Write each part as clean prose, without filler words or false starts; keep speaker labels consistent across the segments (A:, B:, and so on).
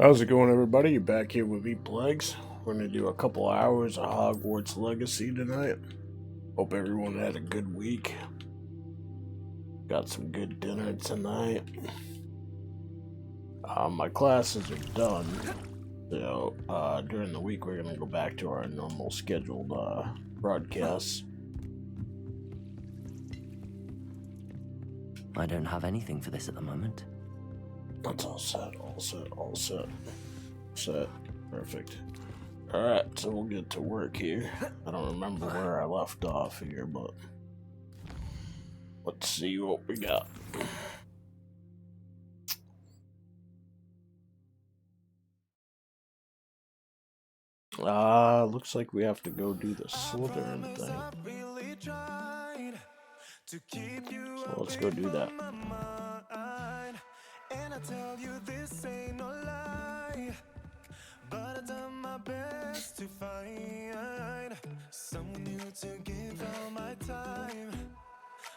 A: How's it going, everybody? You're back here with me, Plagues. We're going to do a couple hours of Hogwarts Legacy tonight. Hope everyone had a good week. Got some good dinner tonight. My classes are done. So, during the week, we're going to go back to our normal scheduled broadcasts.
B: I don't have anything for this at the moment.
A: That's all set, all set, all set. Set. Perfect. Alright, so we'll get to work here. I don't remember where I left off here, but let's see what we got. Looks like we have to go do the Slytherin thing. So let's go do that. And I tell you this ain't no lie, but I've done my best to find someone new to give all my time.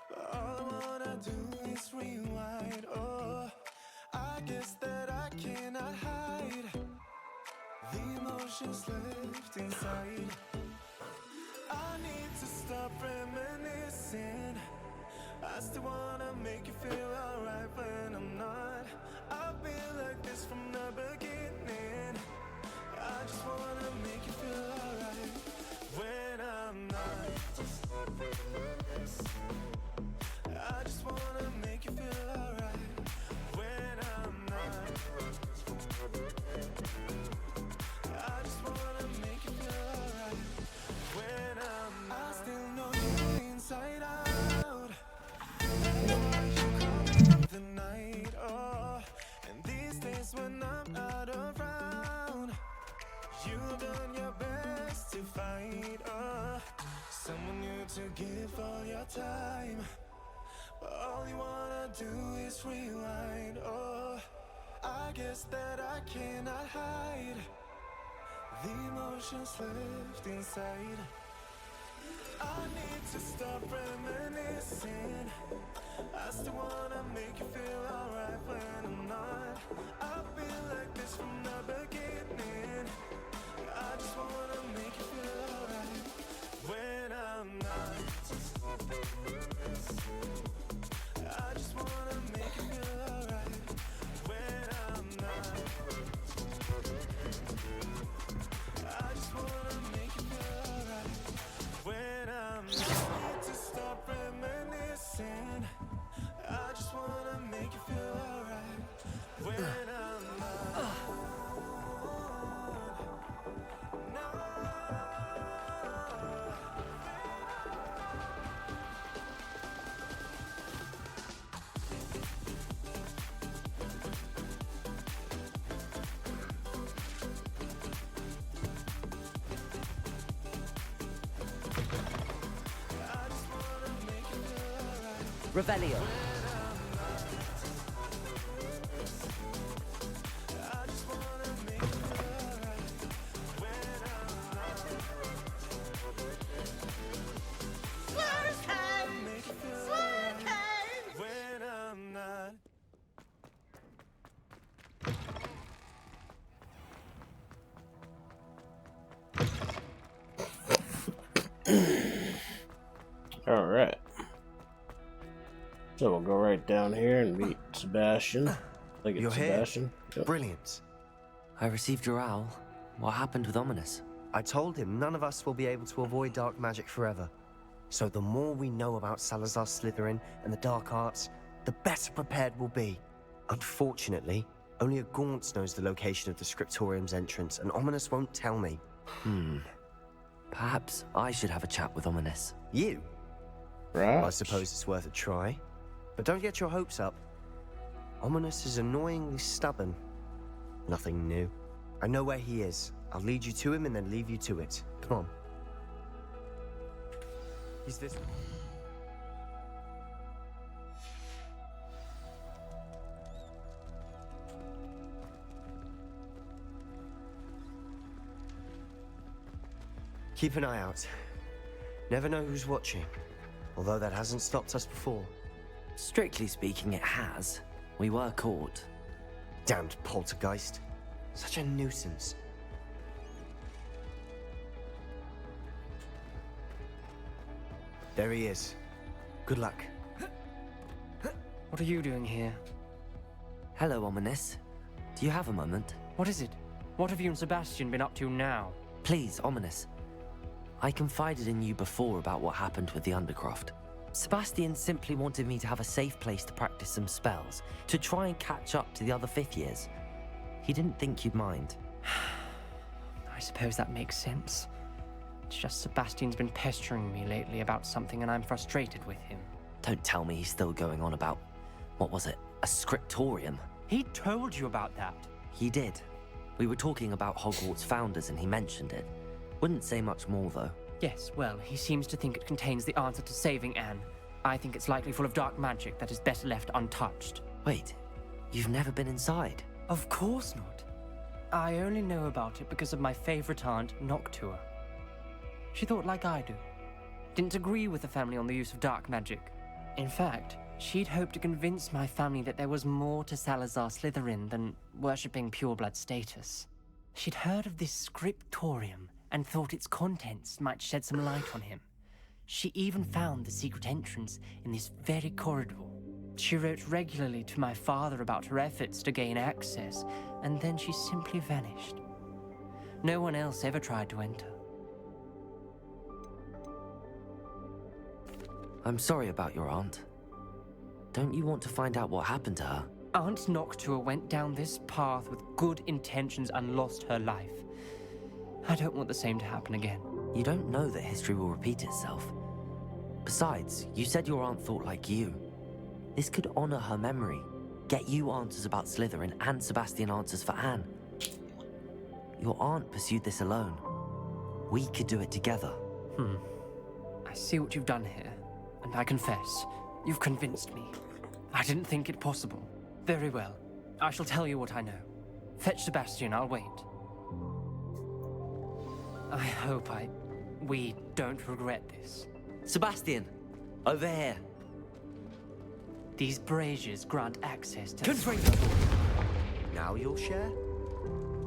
A: But all I wanna do is rewind. Oh, I guess that I cannot hide the emotions left inside. I need to stop reminiscing. I still wanna make you feel alright when I'm not. I've been like this from the beginning. I just wanna make you feel alright when I'm not. I just wanna make you feel alright when I'm not. I just wanna make you feel alright when I'm not. I still know you inside out. The night, oh, and these days when I'm not around, you've done your best to find someone new to give all your time. But all you wanna do is rewind. Oh, I guess that I cannot hide the emotions left inside. I need to stop reminiscing. I still wanna make you feel alright when I'm not. I've been like this from the beginning. I just wanna make you feel alright when I'm not. I just wanna make you feel alright when I'm not. I just wanna make you feel alright when I'm not. I need to stop reminiscing. I just wanna make you feel alright when I'm not.
B: Revelio.
A: All right. So we'll go right down here and meet Sebastian. I think it's
C: You're
A: Sebastian.
C: Here?
A: Yep.
C: Brilliant.
B: I received your owl. What happened with Ominous?
C: I told him none of us will be able to avoid dark magic forever. So the more we know about Salazar Slytherin and the dark arts, the better prepared we'll be. Unfortunately, only a Gaunt knows the location of the Scriptorium's entrance, and Ominous won't tell me.
B: Perhaps I should have a chat with Ominous.
C: You?
A: Right.
C: I suppose it's worth a try. But don't get your hopes up. Ominous is annoyingly stubborn. Nothing new. I know where he is. I'll lead you to him and then leave you to it. Come on. He's this... Keep an eye out. Never know who's watching. Although that hasn't stopped us before.
B: Strictly speaking, it has. We were caught.
C: Damned poltergeist. Such a nuisance. There he is. Good luck.
D: What are you doing here?
B: Hello, Ominous. Do you have a moment?
D: What is it? What have you and Sebastian been up to now?
B: Please, Ominous. I confided in you before about what happened with the Undercroft. Sebastian simply wanted me to have a safe place to practice some spells, to try and catch up to the other fifth years. He didn't think you'd mind.
D: I suppose that makes sense. It's just Sebastian's been pestering me lately about something and I'm frustrated with him.
B: Don't tell me he's still going on about, what was it, a scriptorium?
D: He told you about that.
B: He did. We were talking about Hogwarts founders and he mentioned it. Wouldn't say much more though.
D: Yes, well, he seems to think it contains the answer to saving Anne. I think it's likely full of dark magic that is better left untouched.
B: Wait, you've never been inside?
D: Of course not. I only know about it because of my favorite aunt, Noctua. She thought like I do. Didn't agree with the family on the use of dark magic. In fact, she'd hoped to convince my family that there was more to Salazar Slytherin than worshipping pureblood status. She'd heard of this scriptorium and thought its contents might shed some light on him. She even found the secret entrance in this very corridor. She wrote regularly to my father about her efforts to gain access, and then she simply vanished. No one else ever tried to enter.
B: I'm sorry about your aunt. Don't you want to find out what happened to her?
D: Aunt Noctua went down this path with good intentions and lost her life. I don't want the same to happen again.
B: You don't know that history will repeat itself. Besides, you said your aunt thought like you. This could honor her memory, get you answers about Slytherin and Sebastian answers for Anne. Your aunt pursued this alone. We could do it together.
D: I see what you've done here, and I confess, you've convinced me. I didn't think it possible. Very well. I shall tell you what I know. Fetch Sebastian, I'll wait. I hope we don't regret this.
B: Sebastian! Over here!
D: These braziers grant access to...
C: Now you'll share?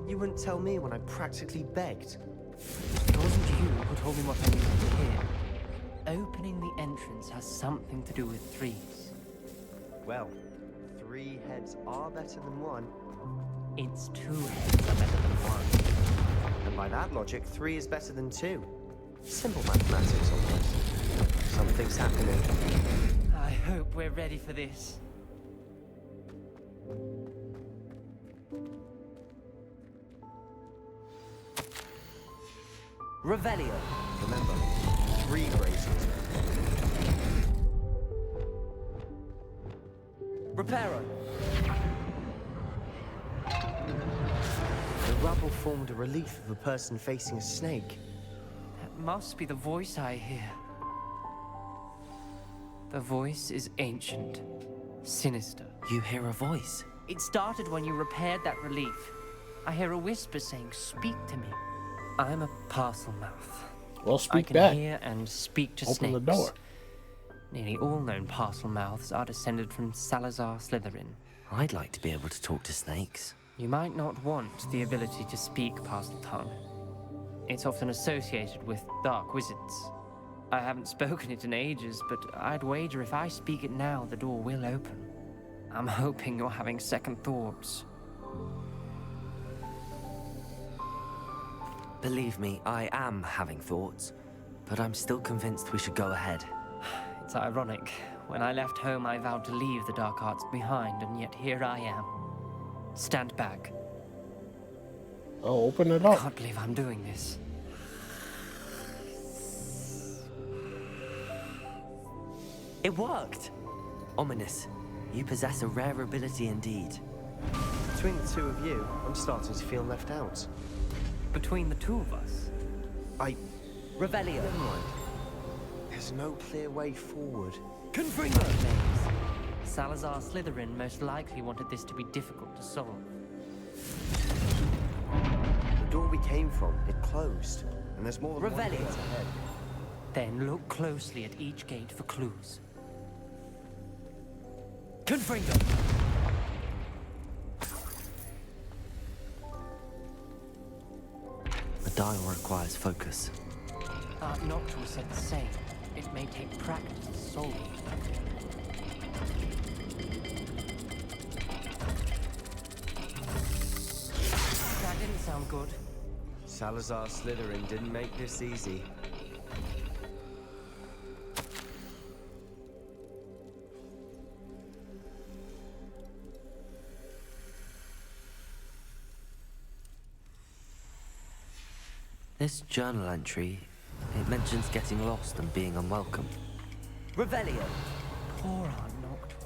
C: You wouldn't tell me when I practically begged.
D: It wasn't you who told me what I needed to hear. Opening the entrance has something to do with threes.
C: Well, 3 heads are better than 1.
D: It's 2 heads are better than 1.
C: And by that logic, 3 is better than 2. Simple mathematics, almost. Something's happening.
D: I hope we're ready for this.
B: Revelio!
C: Remember, 3 braziers.
B: Reparo!
C: The rubble formed a relief of a person facing a snake.
D: That must be the voice I hear. The voice is ancient, sinister.
B: You hear a voice.
D: It started when you repaired that relief. I hear a whisper saying, "Speak to me." I'm a parcel mouth.
E: Well,
D: I
E: speak
D: can
E: back.
D: hear and speak to
E: Open
D: snakes.
E: the door.
D: Nearly all known parcel mouths are descended from Salazar Slytherin.
B: I'd like to be able to talk to snakes.
D: You might not want the ability to speak parcel tongue. It's often associated with dark wizards. I haven't spoken it in ages, but I'd wager if I speak it now, the door will open. I'm hoping you're having second thoughts.
B: Believe me, I am having thoughts, but I'm still convinced we should go ahead.
D: It's ironic. When I left home, I vowed to leave the dark arts behind, and yet here I am. Stand back.
E: Oh, open it
D: I
E: up.
D: can't believe I'm doing this.
B: It worked! Ominous, you possess a rare ability indeed.
C: Between the 2 of you, I'm starting to feel left out.
D: Between the 2 of us,
B: Revelio!
C: Never mind. There's no clear way forward.
B: Confringo!
D: names. Salazar Slytherin most likely wanted this to be difficult to solve.
C: The door we came from, it closed. And there's more than one
B: Revelio.
C: gate ahead.
D: Then look closely at each gate for clues.
B: Confringo! dial requires focus.
D: Noctua said the same. It may take practice to solve it. That didn't sound good.
C: Salazar Slytherin didn't make this easy.
B: This journal entry, it mentions getting lost and being unwelcome.
C: Revelio!
D: Poor Aunt Noctua.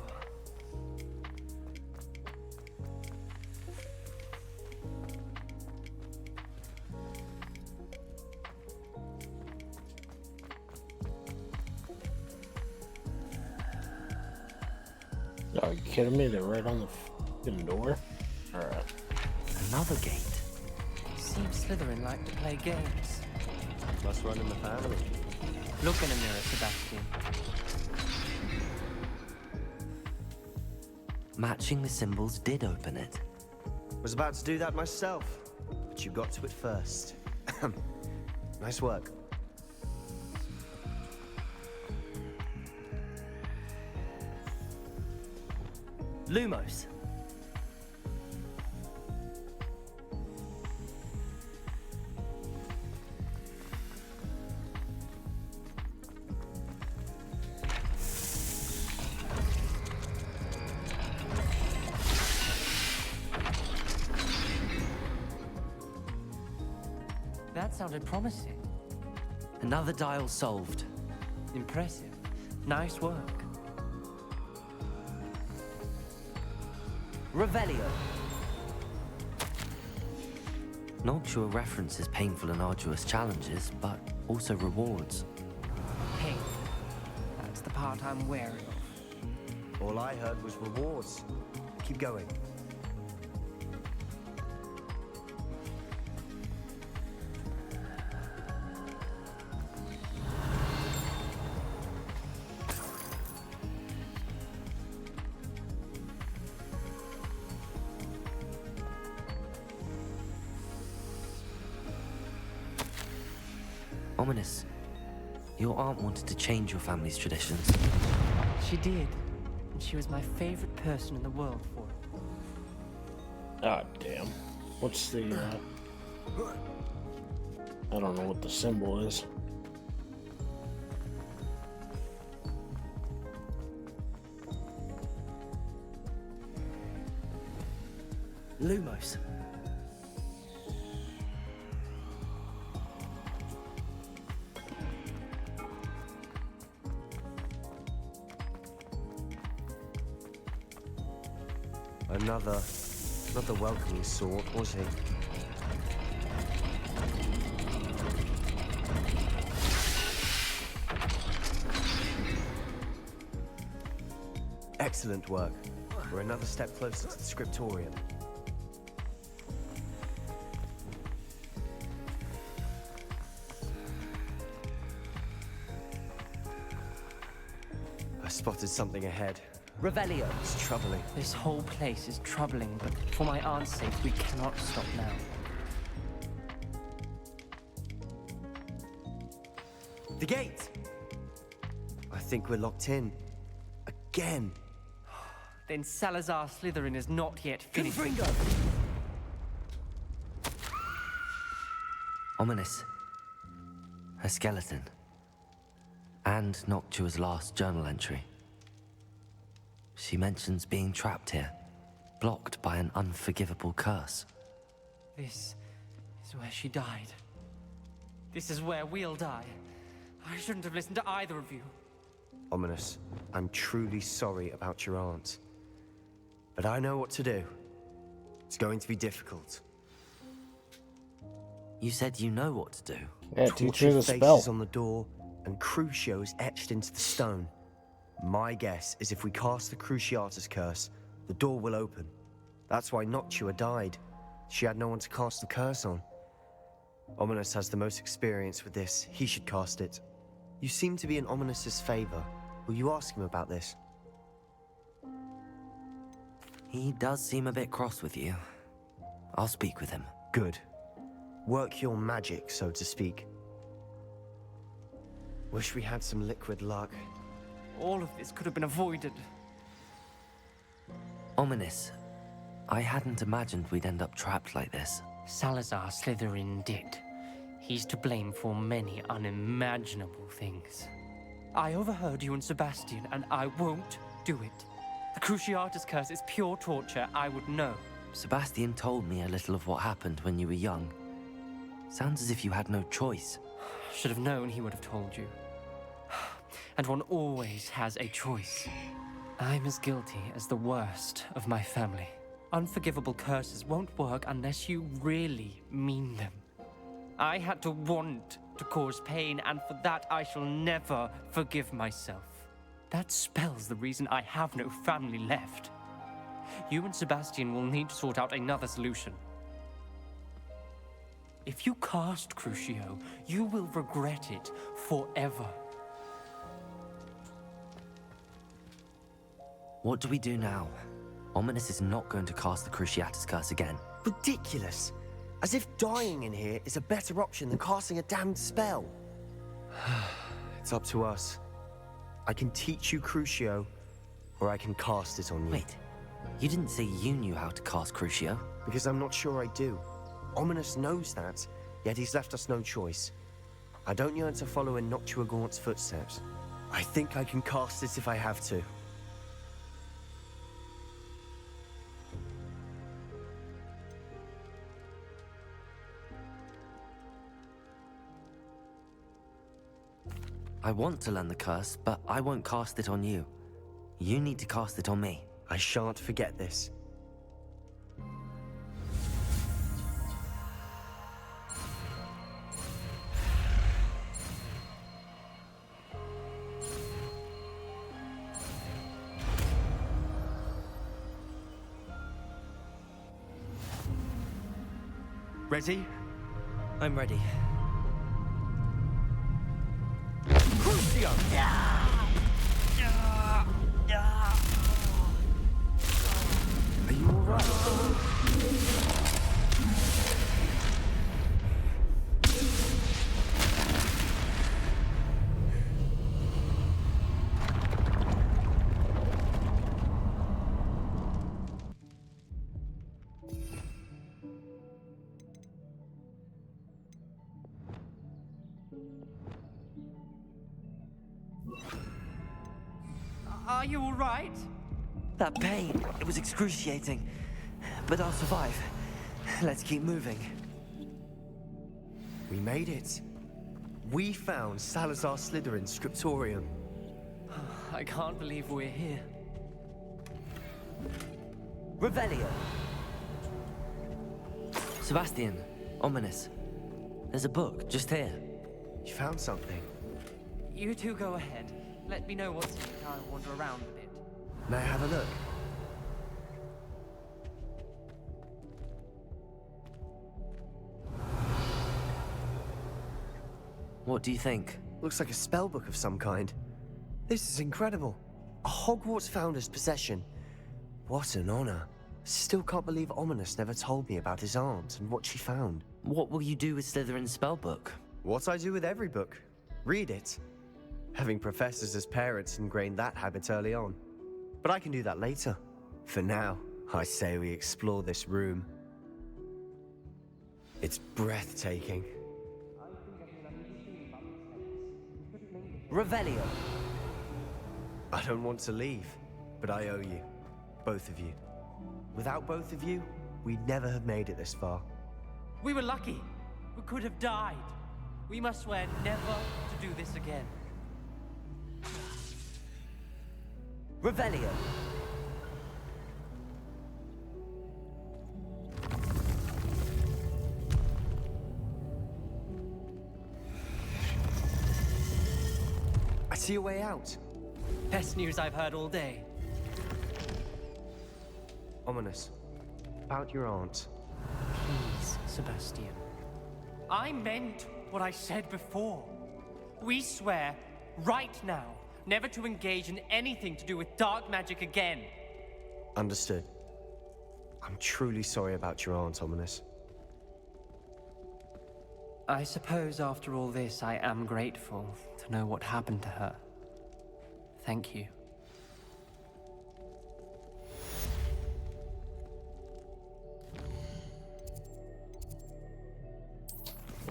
E: Are you kidding me? They're right on the fucking door. Alright.
B: Another gate.
D: Seems Slytherin like to play games.
C: Must run in the family.
D: Look in a mirror, Sebastian.
B: Matching the symbols did open it.
C: Was about to do that myself, but you got to it first. Nice work.
B: Lumos.
D: That sounded promising.
B: Another dial solved.
D: Impressive. Nice work.
B: Revelio. Noctua references painful and arduous challenges, but also rewards.
D: Hey, that's the part I'm wary of.
C: All I heard was rewards. Keep going.
B: Ominous. Your aunt wanted to change your family's traditions.
D: She did. And she was my favorite person in the world for it.
E: Ah, damn. What's the, I don't know what the symbol is.
B: Lumos.
C: Not the welcoming sort, was he? Excellent work. We're another step closer to the scriptorium. I spotted something ahead.
B: Revelio.
C: It's troubling.
D: This whole place is troubling, but for my aunt's sake, we cannot stop now.
C: The gate! I think we're locked in. Again.
D: Then Salazar Slytherin is not yet finished.
C: Confringo!
B: Ominous. A skeleton. And Noctua's last journal entry. She mentions being trapped here, blocked by an unforgivable curse.
D: This is where she died. This is where we'll die. I shouldn't have listened to either of you.
C: Ominous, I'm truly sorry about your aunt. But I know what to do. It's going to be difficult.
B: You said you know what to do.
E: Yeah, teach her
C: Tortured
E: the
C: faces
E: spell.
C: on the door and Crucios etched into the stone. My guess is if we cast the Cruciatus curse, the door will open. That's why Noctua died. She had no one to cast the curse on. Ominous has the most experience with this. He should cast it. You seem to be in Ominous's favor. Will you ask him about this?
B: He does seem a bit cross with you. I'll speak with him.
C: Good. Work your magic, so to speak. Wish we had some liquid luck.
D: All of this could have been avoided.
B: Ominous. I hadn't imagined we'd end up trapped like this.
D: Salazar Slytherin did. He's to blame for many unimaginable things. I overheard you and Sebastian, and I won't do it. The Cruciatus curse is pure torture. I would know.
B: Sebastian told me a little of what happened when you were young. Sounds as if you had no choice.
D: Should have known he would have told you. And one always has a choice. I'm as guilty as the worst of my family. Unforgivable curses won't work unless you really mean them. I had to want to cause pain, and for that I shall never forgive myself. That spells the reason I have no family left. You and Sebastian will need to sort out another solution. If you cast Crucio, you will regret it forever.
B: What do we do now? Ominous is not going to cast the Cruciatus curse again.
C: Ridiculous! As if dying in here is a better option than casting a damned spell. It's up to us. I can teach you Crucio, or I can cast it on you.
B: Wait, you didn't say you knew how to cast Crucio?
C: Because I'm not sure I do. Ominous knows that, yet he's left us no choice. I don't yearn to follow in Noctua Gaunt's footsteps. I think I can cast it if I have to.
B: I want to learn the curse, but I won't cast it on you. You need to cast it on me.
C: I shan't forget this. Ready?
B: I'm ready.
C: Crucio! Are you alright?
D: Are you all right?
B: That pain, it was excruciating. But I'll survive. Let's keep moving.
C: We made it. We found Salazar Slytherin's scriptorium.
D: I can't believe we're here.
B: Revelio! Sebastian, Ominous. There's a book just here.
C: You found something.
D: You two go ahead. Let me know what's in it. I'll wander around a bit.
C: May I have a look?
B: What do you think?
C: Looks like a spellbook of some kind. This is incredible. A Hogwarts founder's possession. What an honor. Still can't believe Ominous never told me about his aunt and what she found.
B: What will you do with Slytherin's spellbook?
C: What I do with every book. Read it. Having professors as parents ingrained that habit early on. But I can do that later. For now, I say we explore this room. It's breathtaking.
B: Revelio!
C: I don't want to leave, but I owe you. Both of you. Without both of you, we'd never have made it this far.
D: We were lucky. We could have died. We must swear never to do this again.
B: Revelio!
C: I see a way out.
D: Best news I've heard all day.
C: Ominous. About your aunt.
D: Please, Sebastian. I meant what I said before. We swear, right now, never to engage in anything to do with dark magic again.
C: Understood. I'm truly sorry about your aunt, Ominous.
D: I suppose after all this, I am grateful to know what happened to her. Thank you.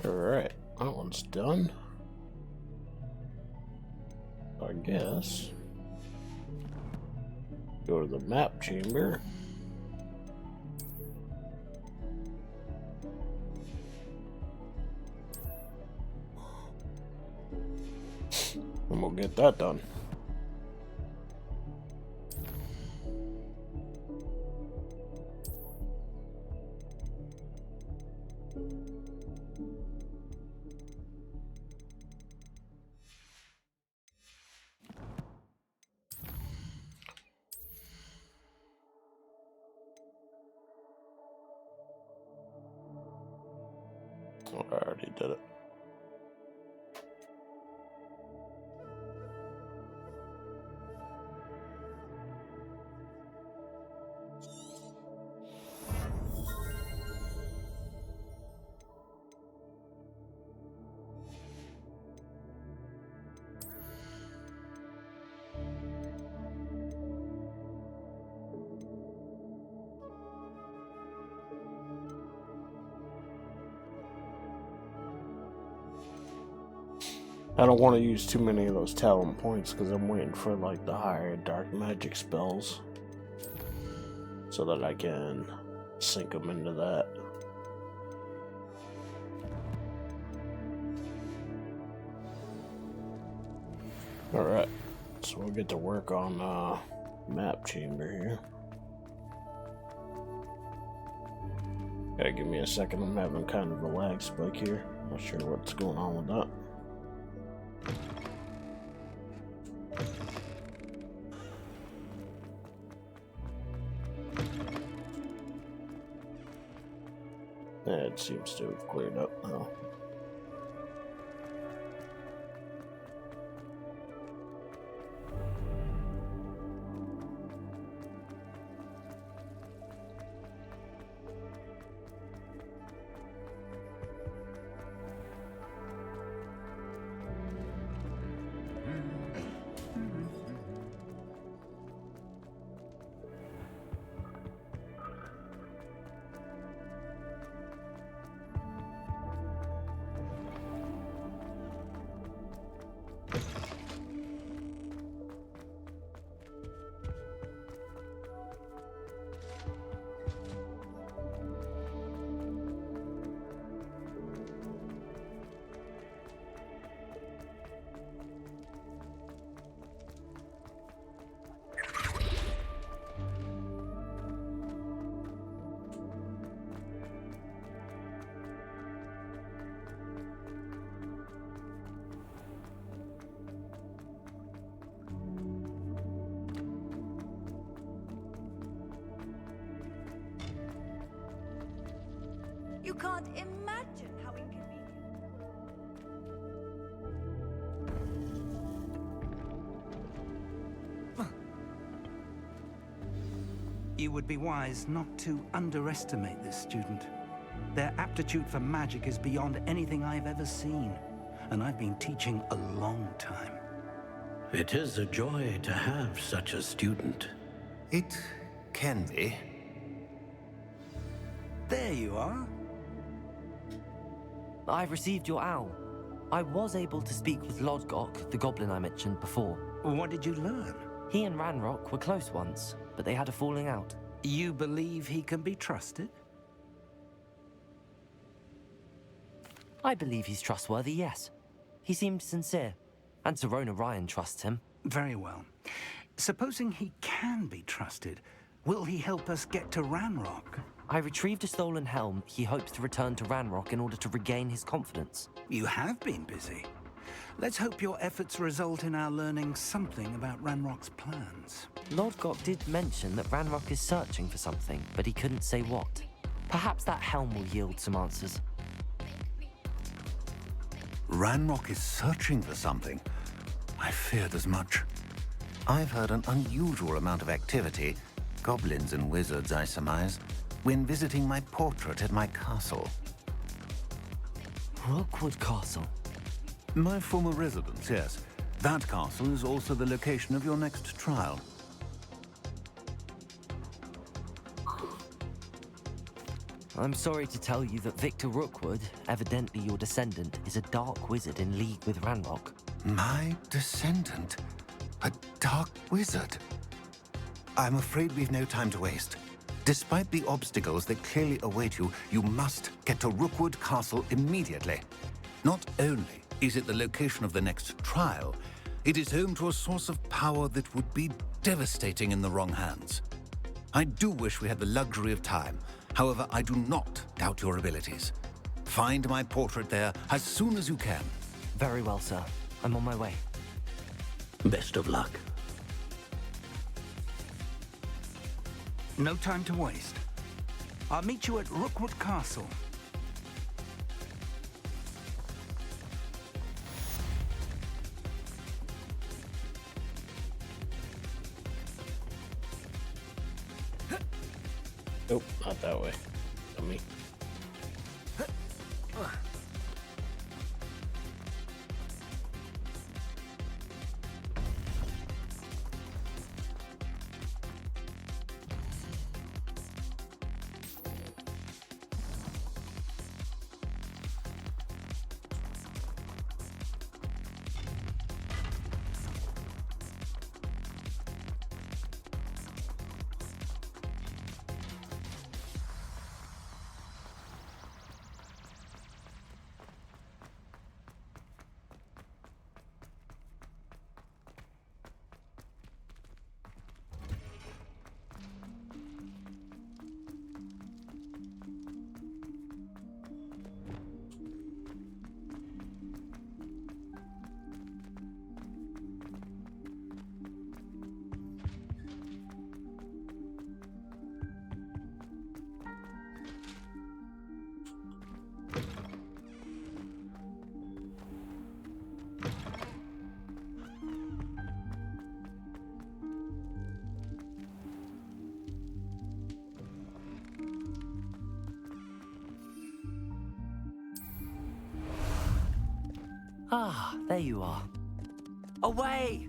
E: Alright, that one's done. I guess. Go to the map chamber. And we'll get that done. Oh, I already did it. I don't want to use too many of those talent points because I'm waiting for like the higher dark magic spells so that I can sink them into that. Alright, so we'll get to work on map chamber here. Gotta give me a second, I'm having kind of a lag spike here. Not sure what's going on with that. It seems to have cleared up now.
F: You can't imagine how inconvenient.
G: You would be wise not to underestimate this student. Their aptitude for magic is beyond anything I've ever seen, and I've been teaching a long time.
H: It is a joy to have such a student.
I: It can be.
G: There you are.
B: I've received your owl. I was able to speak with Lodgok, the goblin I mentioned before.
G: What did you learn?
B: He and Ranrock were close once, but they had a falling out.
G: You believe he can be trusted?
B: I believe he's trustworthy, yes. He seemed sincere, and Serona Ryan trusts him.
G: Very well. Supposing he can be trusted, will he help us get to Ranrock?
B: I retrieved a stolen helm he hopes to return to Ranrock in order to regain his confidence.
G: You have been busy. Let's hope your efforts result in our learning something about Ranrock's plans.
B: Lodgok did mention that Ranrock is searching for something, but he couldn't say what. Perhaps that helm will yield some answers.
I: Ranrock is searching for something. I feared as much. I've heard an unusual amount of activity, goblins and wizards, I surmise, when visiting my portrait at my castle.
B: Rookwood Castle.
I: My former residence, yes. That castle is also the location of your next trial.
B: I'm sorry to tell you that Victor Rookwood, evidently your descendant, is a dark wizard in league with Ranrock.
I: My descendant? A dark wizard? I'm afraid we've no time to waste. Despite the obstacles that clearly await you, you must get to Rookwood Castle immediately. Not only is it the location of the next trial, it is home to a source of power that would be devastating in the wrong hands. I do wish we had the luxury of time. However, I do not doubt your abilities. Find my portrait there as soon as you can.
B: Very well, sir. I'm on my way.
H: Best of luck.
G: No time to waste. I'll meet you at Rookwood Castle.
E: Nope, not that way. Dummy.
B: Ah, there you are. Away!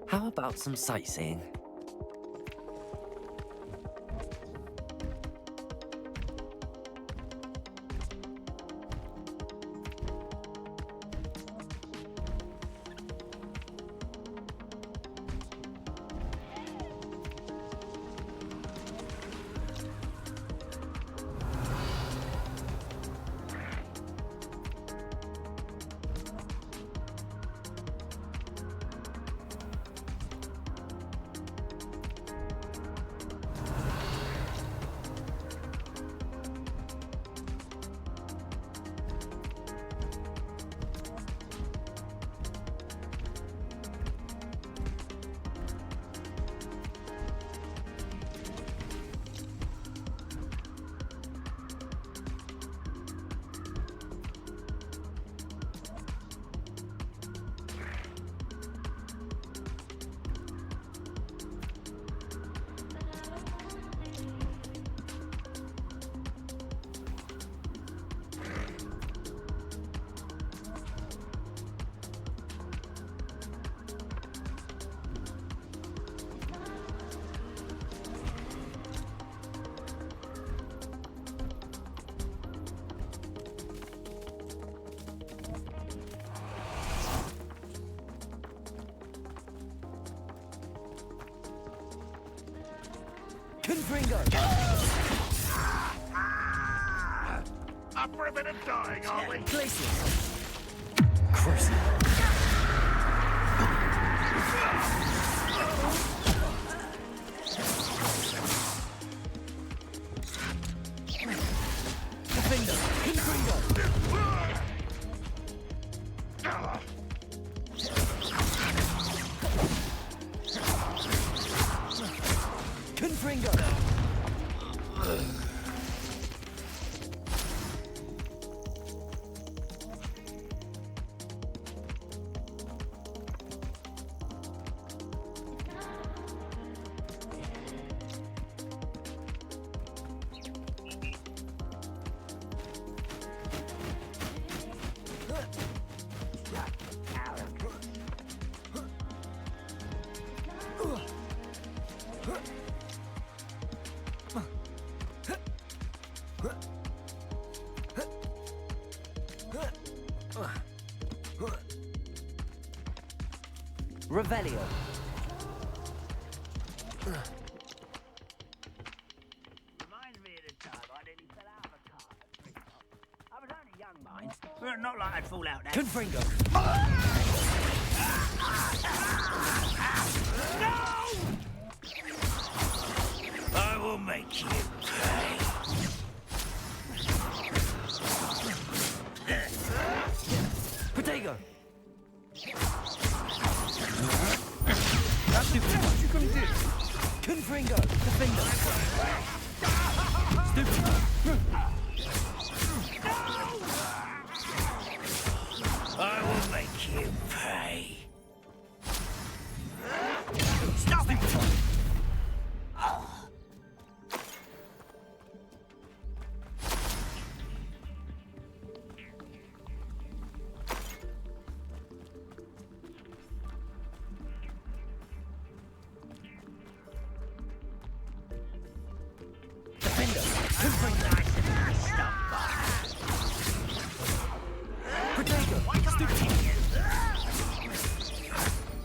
B: How about some sightseeing?
C: Confringo!
I: Up for a bit of dying, are we?
C: Glacius! Crucible! Confringo! Confringo! Revelio.
J: Reminds me of the time I nearly fell out of a car at Bristol. I was only young, mind. Well, not like I'd fall out now.
C: Confringo!
J: No! I will make you pay.
C: Protego!
D: That's what you gonna do?
C: Confringo! Defendo!
D: Stupid.
J: I will make you pay. Stop it!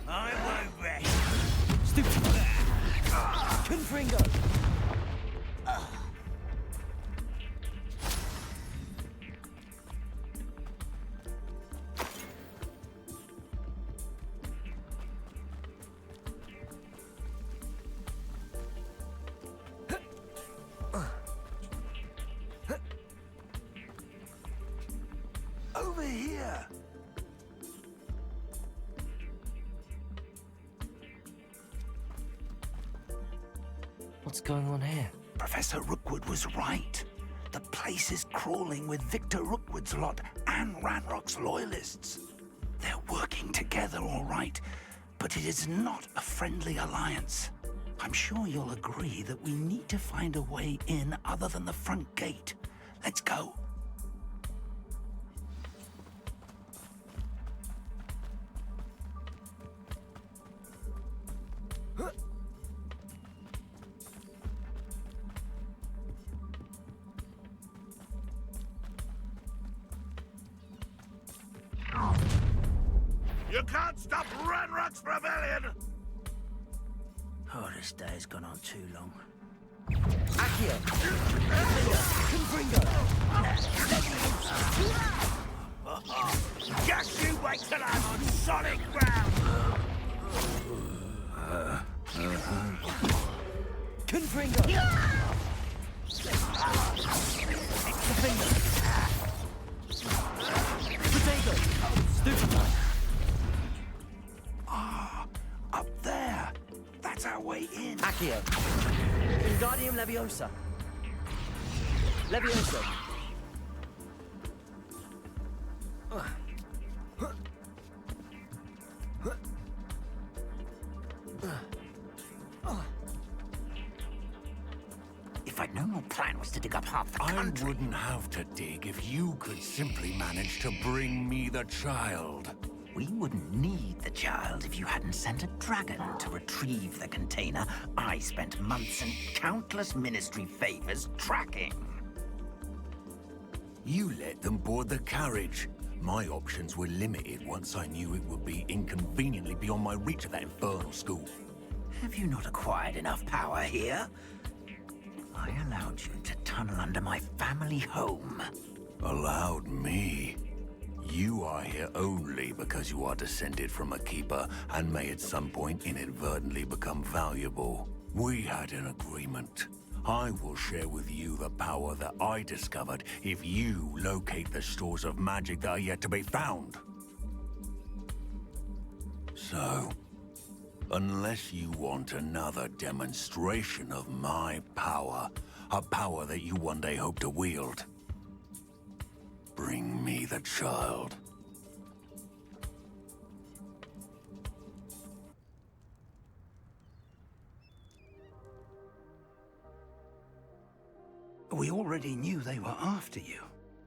J: I won't rest.
C: Stupid! Confringo!
I: Over here!
B: What's going on here?
G: Professor Rookwood was right. The place is crawling with Victor Rookwood's lot and Ranrock's loyalists. They're working together, all right, but it is not a friendly alliance. I'm sure you'll agree that we need to find a way in other than the front gate. Let's go.
I: You can't stop Ranrock's rebellion!
J: Oh, this day has gone on too long.
C: Accio! Confringo!
J: Just you wait till I'm on solid ground!
C: Confringo! Confringo! Protego!
D: Stupid one.
G: Up there. That's our way in.
C: Accio! Wingardium Leviosa! Leviosa!
J: If I'd known your plan was to dig up half the
I: I
J: country...
I: wouldn't have to dig if you could simply manage to bring me the child.
J: We wouldn't need the child if you hadn't sent a dragon to retrieve the container I spent months and countless ministry favors tracking.
I: You let them board the carriage. My options were limited once I knew it would be inconveniently beyond my reach at that infernal school.
J: Have you not acquired enough power here? I allowed you to tunnel under my family home.
G: Allowed me? You are here only because you are descended from a keeper and may at some point inadvertently become valuable. We had an agreement. I will share with you the power that I discovered if you locate the stores of magic that are yet to be found. So, unless you want another demonstration of my power, a power that you one day hope to wield, bring me the child. We already knew they were after you,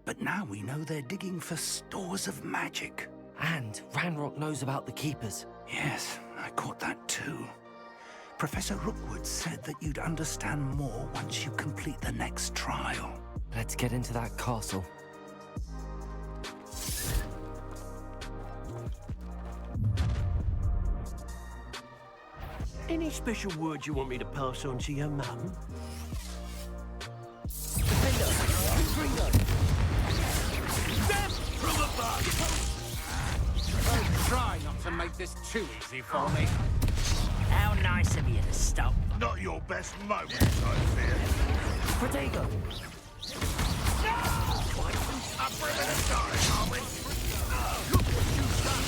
G: but now we know they're digging for stores of magic.
B: And Ranrock knows about the Keepers.
G: Yes, I caught that too. Professor Rookwood said that you'd understand more once you complete the next trial.
B: Let's get into that castle.
K: Any special words you want me to pass on to your mum?
L: Try not to make this too easy for me.
J: How nice of you to stop.
G: Not your best moment, I fear.
B: Protego!
G: Up for a bit of time, are we? Look what you've done!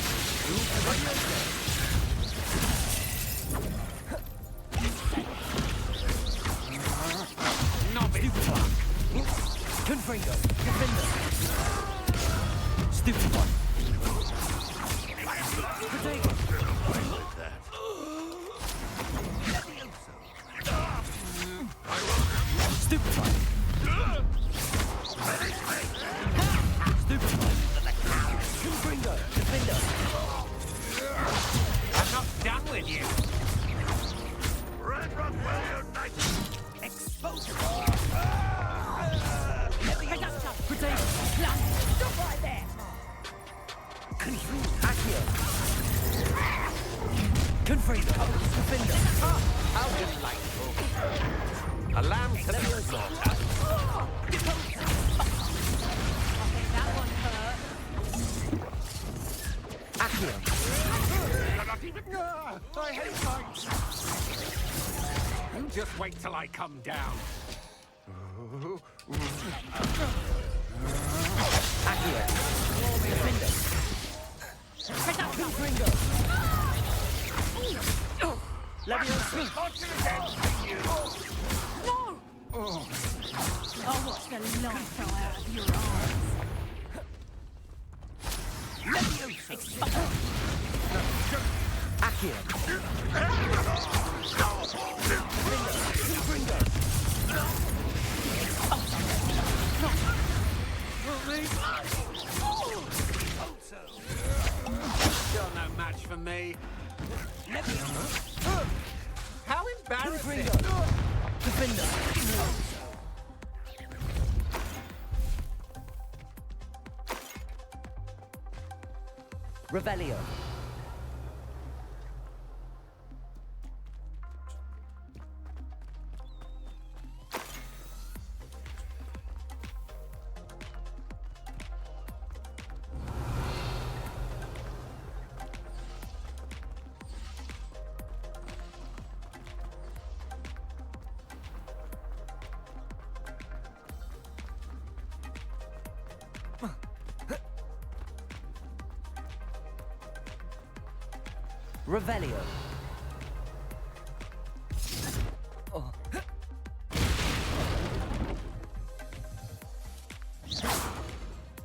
L: Novice.
D: Confringo! Defender! Stupid one! Protego! Stupid one! Stupid one! Confringo! Defender!
L: I'm not done with you.
G: Red Rock will unite!
J: Expose
D: Protego!
F: Stop right there!
D: Accio! Confringo! Defender!
L: How delightful. A lamb to the slaughter.
F: That one hurt.
D: Accio!
L: You're not even... I hate heights. You just wait till I come down.
D: Accio! Defender! Confringo! Leviosa!
F: No! I'll watch the light fly out of your eyes.
D: Accio!
L: You're no match for me. How embarrassing!
D: Defender! Revelio! Revelio!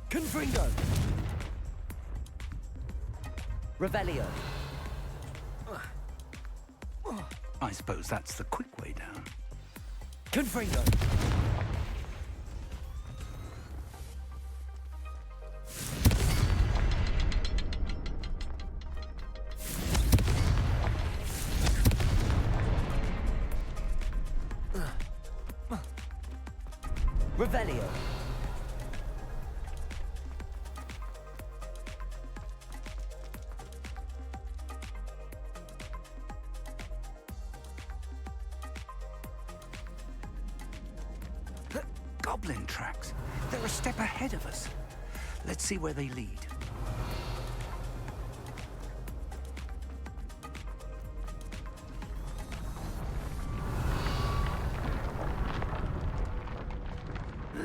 D: Confringo! Revelio!
G: I suppose that's the quick way down.
D: Confringo! Revelio!
G: goblin tracks. They're a step ahead of us. Let's see where they lead.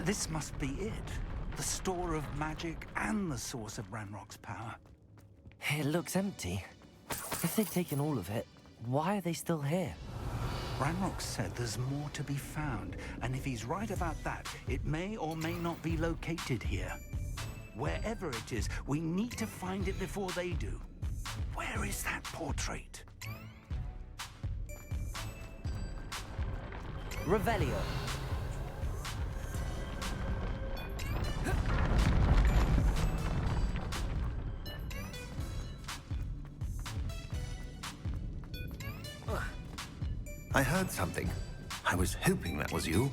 G: This must be it. The store of magic and the source of Ranrock's power.
B: It looks empty. If they've taken all of it, why are they still here?
G: Ranrock said there's more to be found, and if he's right about that, it may or may not be located here. Wherever it is, we need to find it before they do. Where is that portrait?
B: Revelio.
I: I heard something. I was hoping that was you.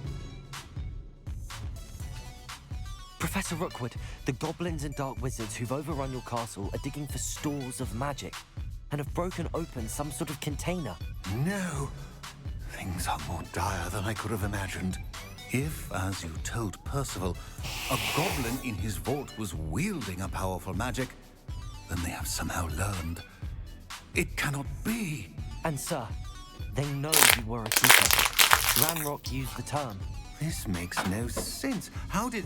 B: Professor Rookwood, the goblins and dark wizards who've overrun your castle are digging for stores of magic and have broken open some sort of container.
I: No. Things are more dire than I could have imagined. If, as you told Percival, a goblin in his vault was wielding a powerful magic, then they have somehow learned. It cannot be.
B: And sir, they know you were a keeper. Ranrock used the term.
I: This makes no sense. How did...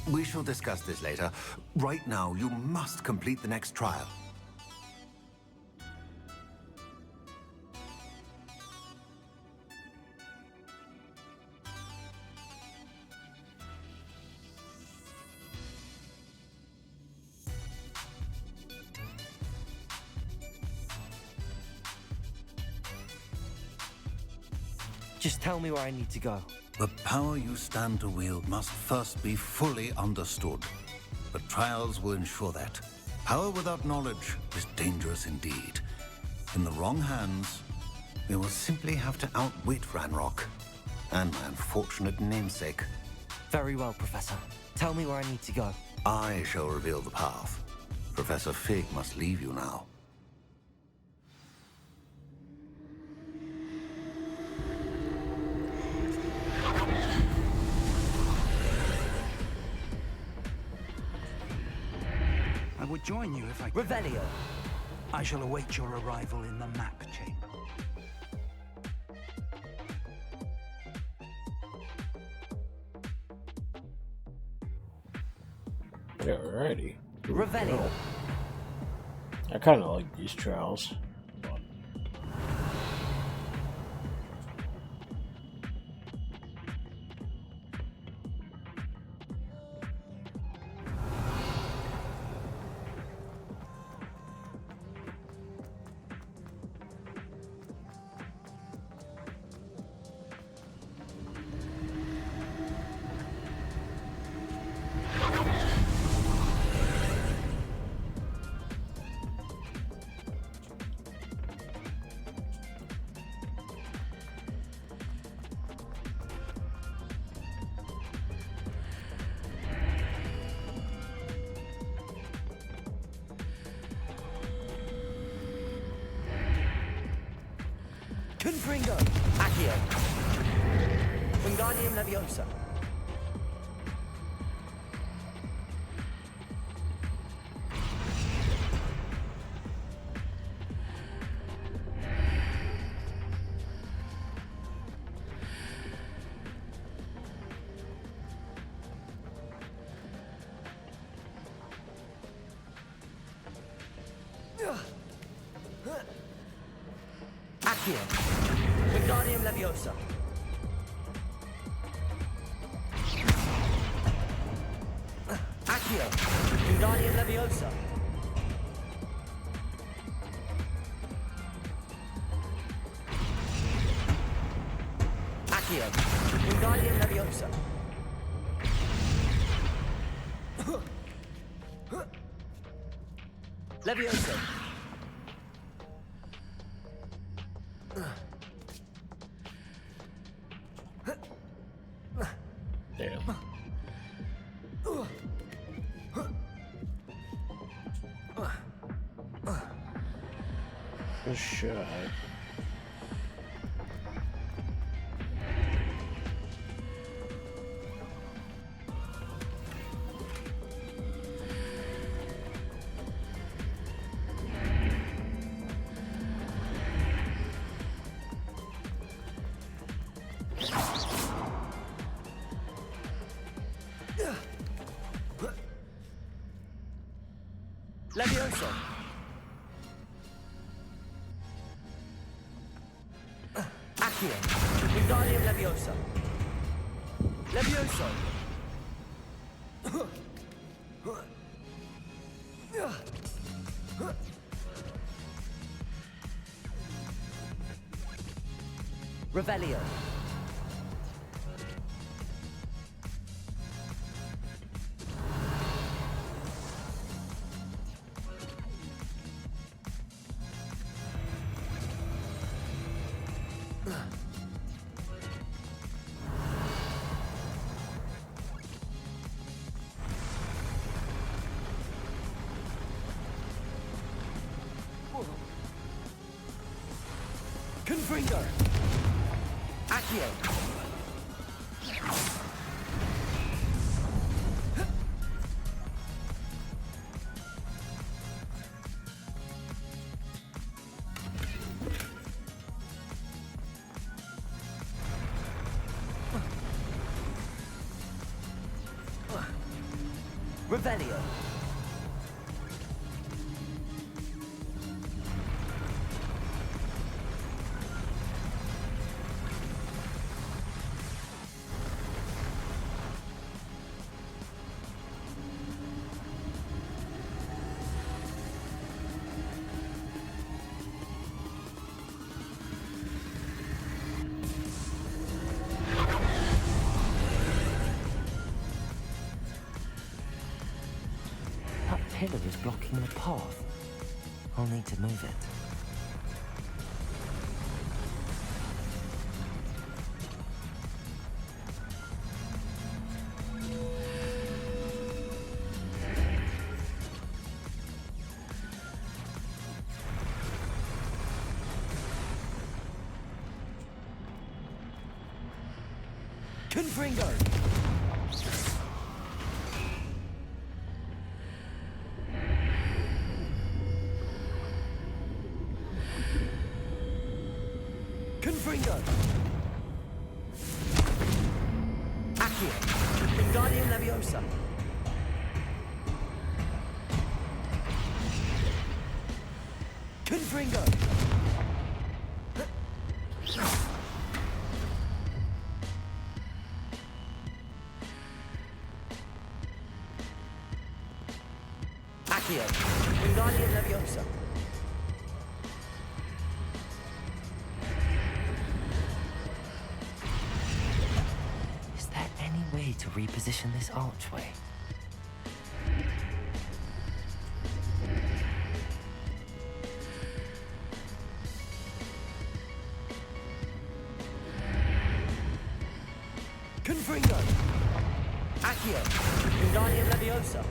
I: We shall discuss this later. Right now, you must complete the next trial.
B: Just tell me where I need to go.
I: The power you stand to wield must first be fully understood. The trials will ensure that. Power without knowledge is dangerous indeed. In the wrong hands, we will simply have to outwit Ranrock and my unfortunate namesake.
B: Very well, Professor. Tell me where I need to go.
I: I shall reveal the path. Professor Fig must leave you now.
G: I would join you if I could.
B: Revelio.
G: I shall await your arrival in the map chamber.
E: Alrighty.
B: Revelio.
E: I kind of like these trials.
B: Confringo. Accio. Wingardium Leviosa. Accio. Wingardium Leviosa. Accio. Wingardium Leviosa. Accio. Wingardium Leviosa. Leviosa.
E: Damn. Good shot.
D: Levioso! Accio! Wingardium Leviosa! Levioso! Revelio! Confringo! Accio! Revelio!
B: That pillar is blocking the path. I'll need to move it.
D: Confringo! Confringo! Accio! Wingardium Leviosa! Confringo! Accio! Wingardium Leviosa!
B: Is there any way to reposition this archway?
D: Confringo! Accio! Wingardium Leviosa!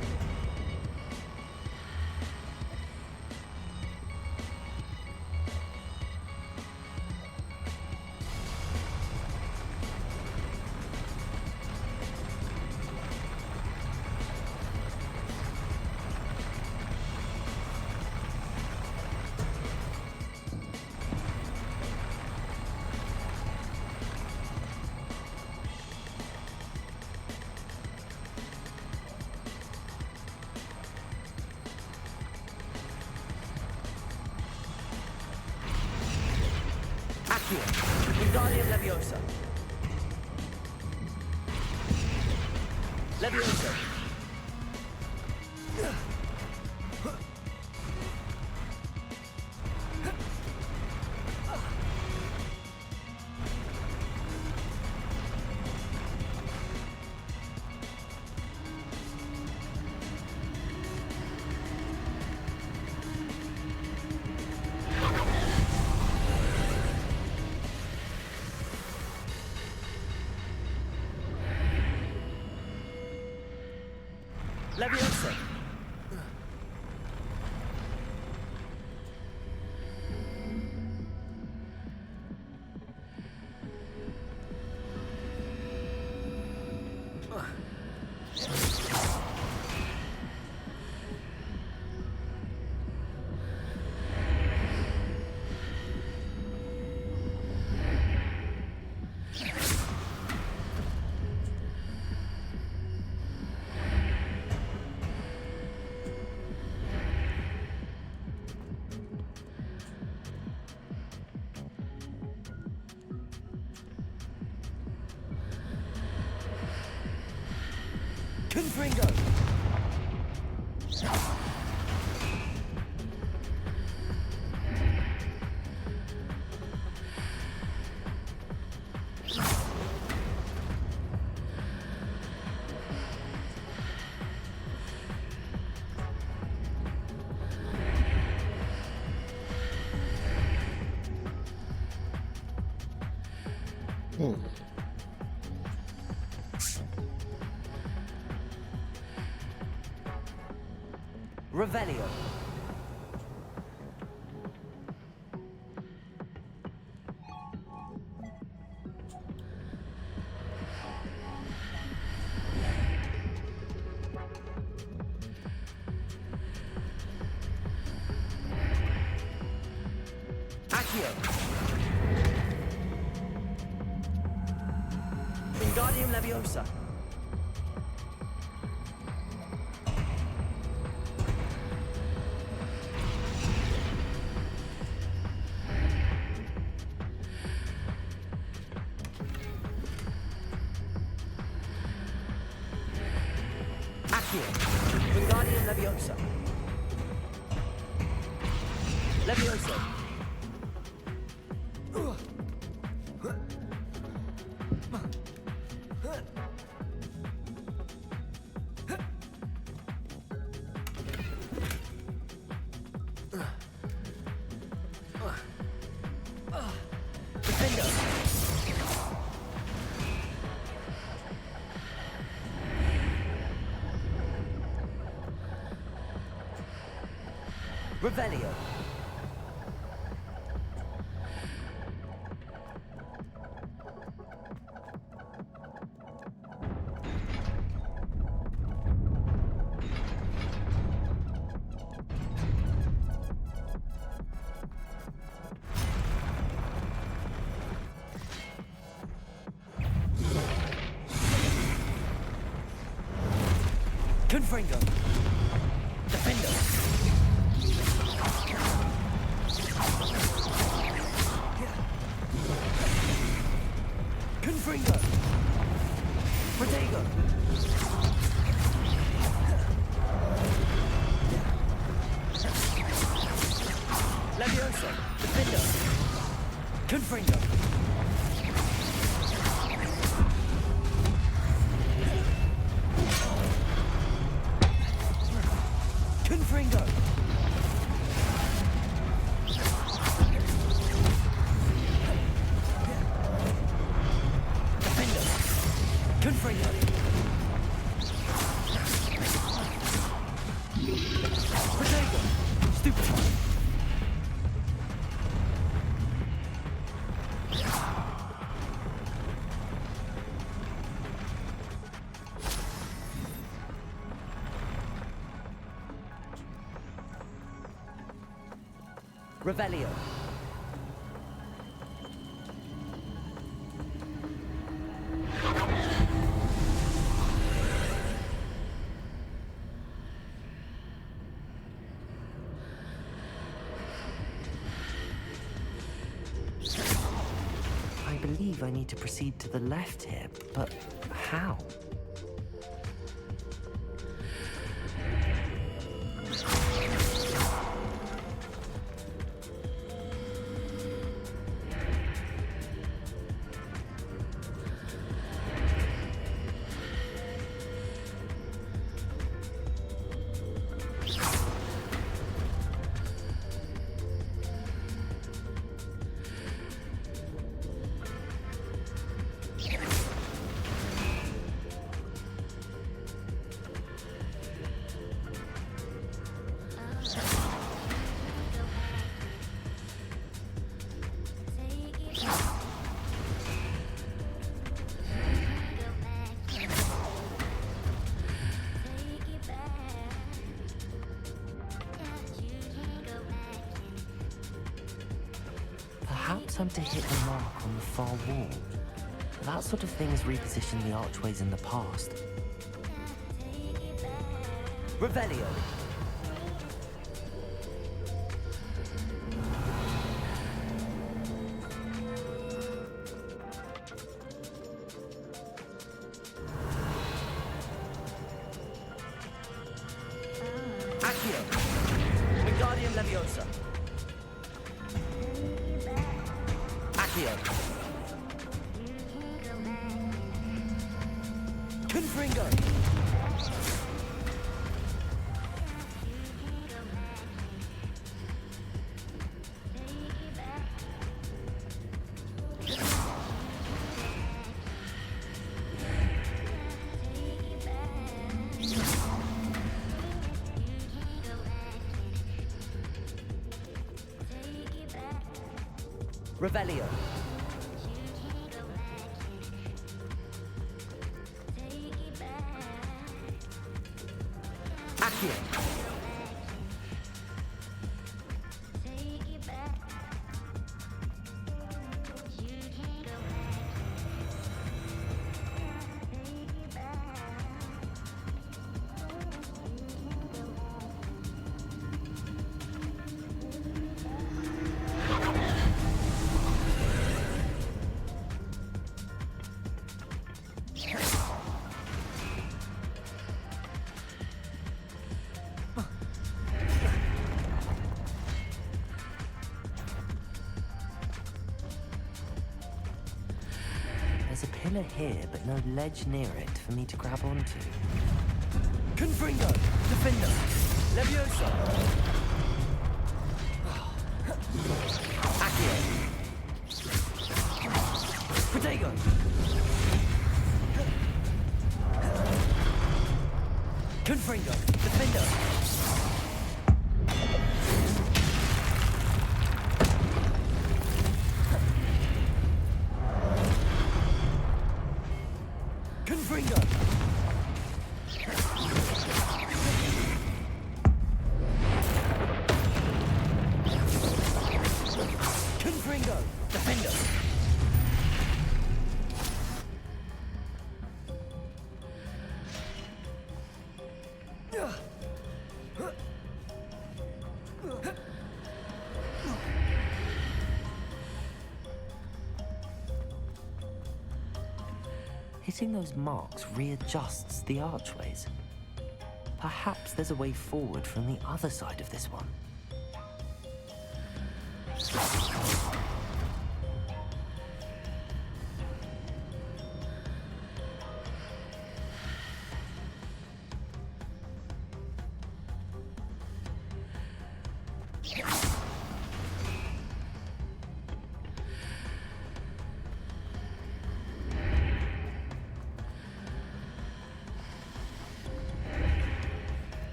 D: Accio! Wingardium Leviosa! Leviosa! Leviosa!
B: Confringo! Revelio. Accio. Wingardium Leviosa. Accio. Wingardium Leviosa. Leviosa. Defender. Revelio. Confringo. Defender. Confringo. Protego. Leviosa. Defender. Confringo. Confringo. Defender. Confringo. Protego. Stupefy. Revelio. I believe I need to proceed to the left here, but how? Perhaps I'm to hit the mark on the far wall. That sort of thing has repositioned the archways in the past. Revelio. Accio. Confringo. Revelio. Accio. There's a pillar here, but no ledge near it for me to grab onto. Confringo! Defender! Leviosa! Accio! Protego! Confringo! Defender! Confringo! Confringo! Defender! Hitting those marks readjusts the archways. Perhaps there's a way forward from the other side of this one.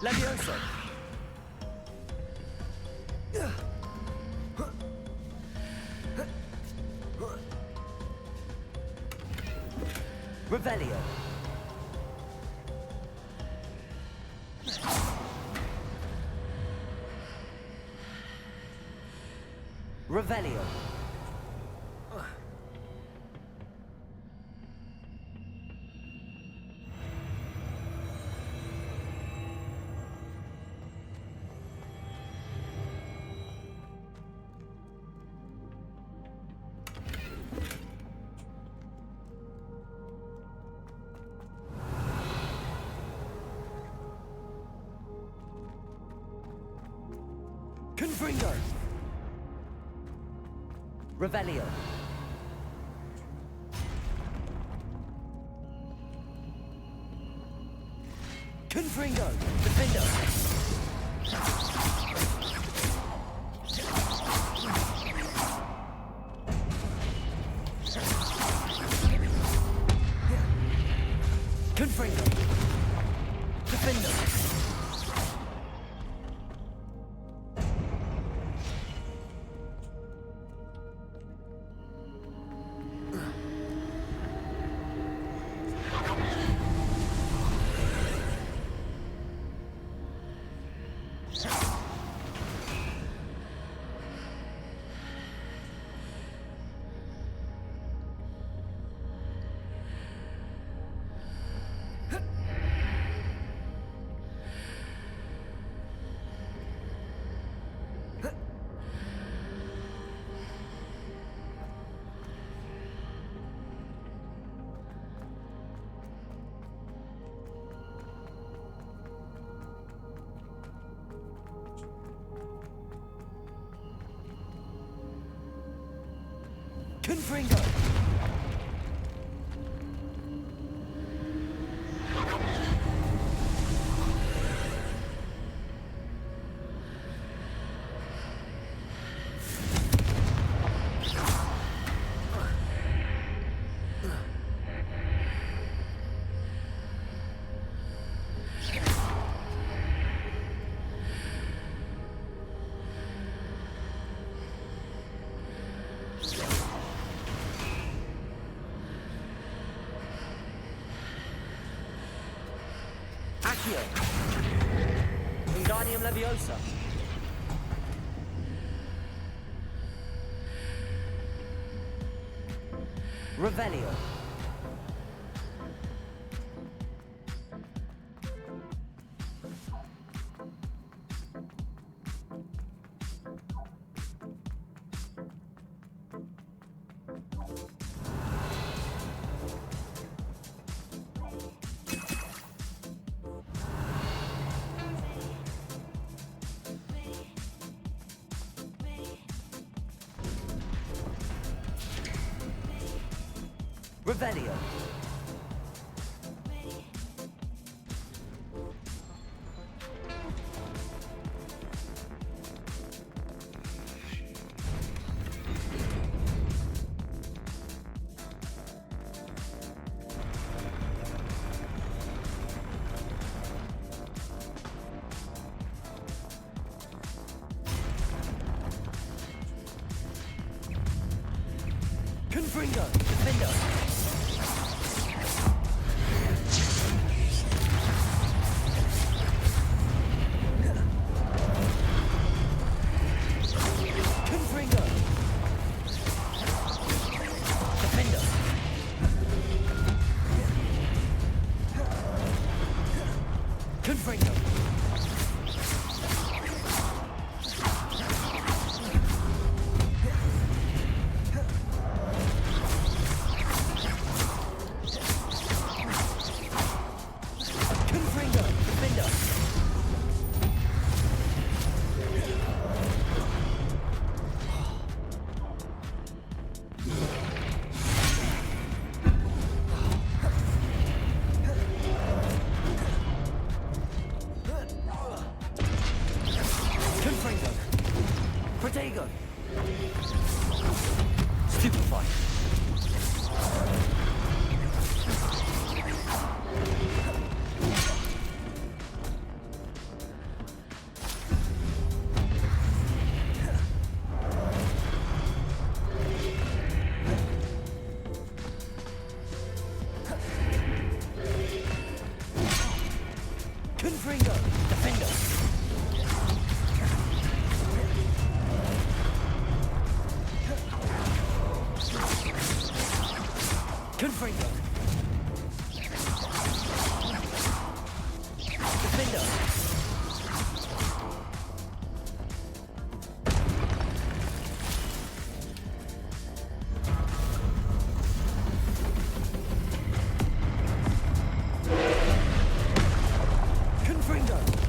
B: Leviosa! Revelio! Revelio! Confringo! Revelio! Confringo! Defender! Confringo! Defender!
D: Confringo!
B: Accio! Wingardium Leviosa! Revelio! Revelio! Confringo! Defendo! Confringo! Defendo! Confringo! Confringo! Defendo! Confringo! Protego! Stupefy! Confringo! Defendo! Confringo! Defendo! Confringo!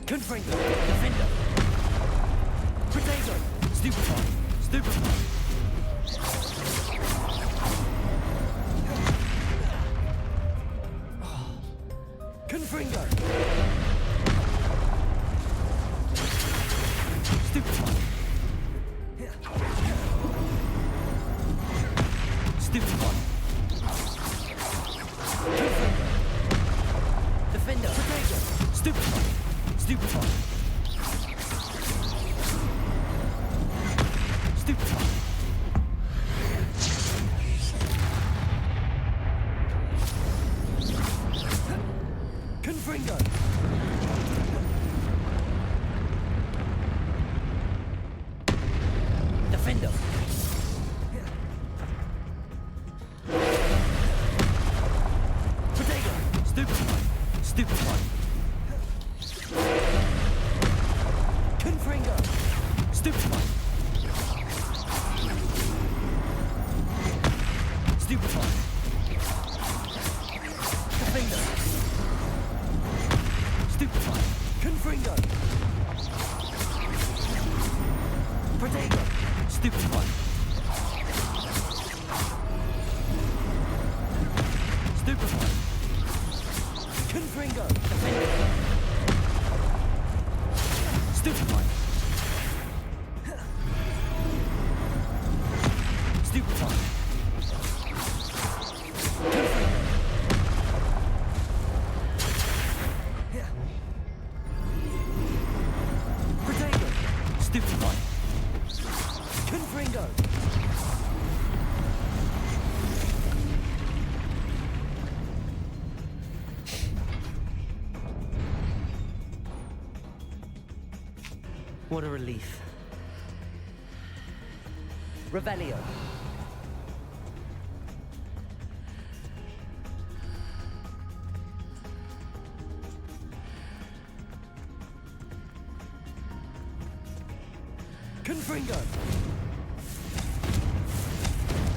D: Confringo. Defender. Protego. Stupefy. Stupefy. Confringo. Stupefy. Stupefy. Confringo. Defender. Protego. Stupefy. Stupefy. Stupefy. Confringo. Defender. Protego. Stupefy. Stupefy. Confringo. Stupefy. Stupefy. Defender. Stupefy. Confringo. Protego. Stupefy. Stupefy. Confringo. Defender. Stupefy. Stupefy. Confringo. Protego. Stupefy. Confringo. What a relief. Revelio. Confringo.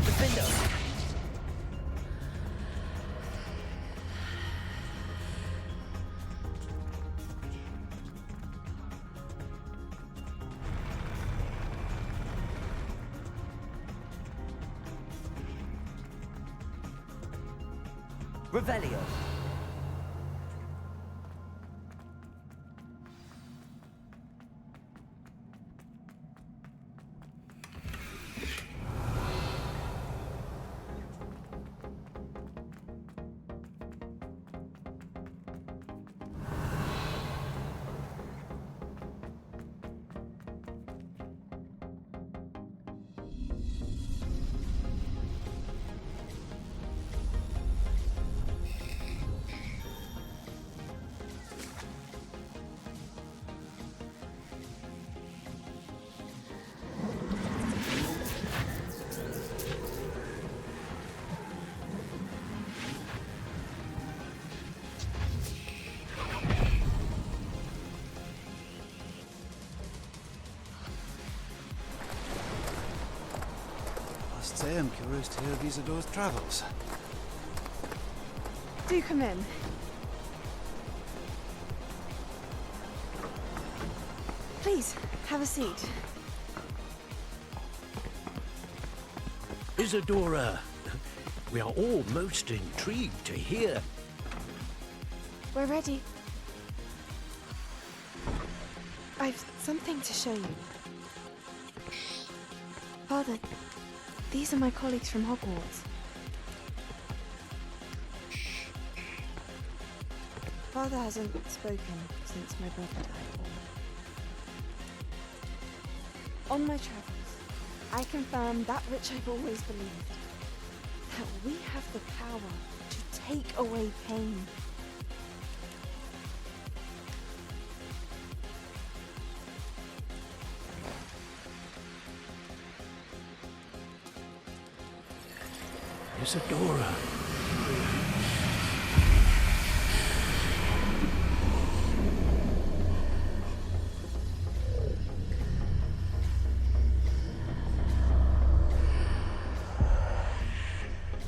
D: Defender. Revelio.
M: Say I'm curious to hear of Isadore's travels.
N: Do come in. Please, have a seat.
K: Isadora, we are all most intrigued to hear.
N: We're ready. I've something to show you. Father, these are my colleagues from Hogwarts. Father hasn't spoken since my brother died. On my travels, I confirm that which I've always believed. That we have the power to take away pain.
K: Isadora.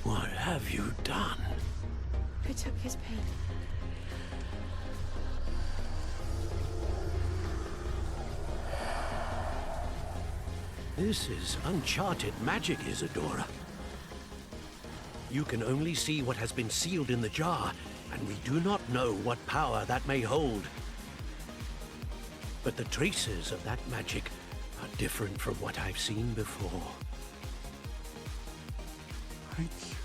K: What have you done?
N: I took his pain.
K: This is uncharted magic, Isadora. You can only see what has been sealed in the jar, and we do not know what power that may hold. But the traces of that magic are different from what I've seen before.
M: Thank you.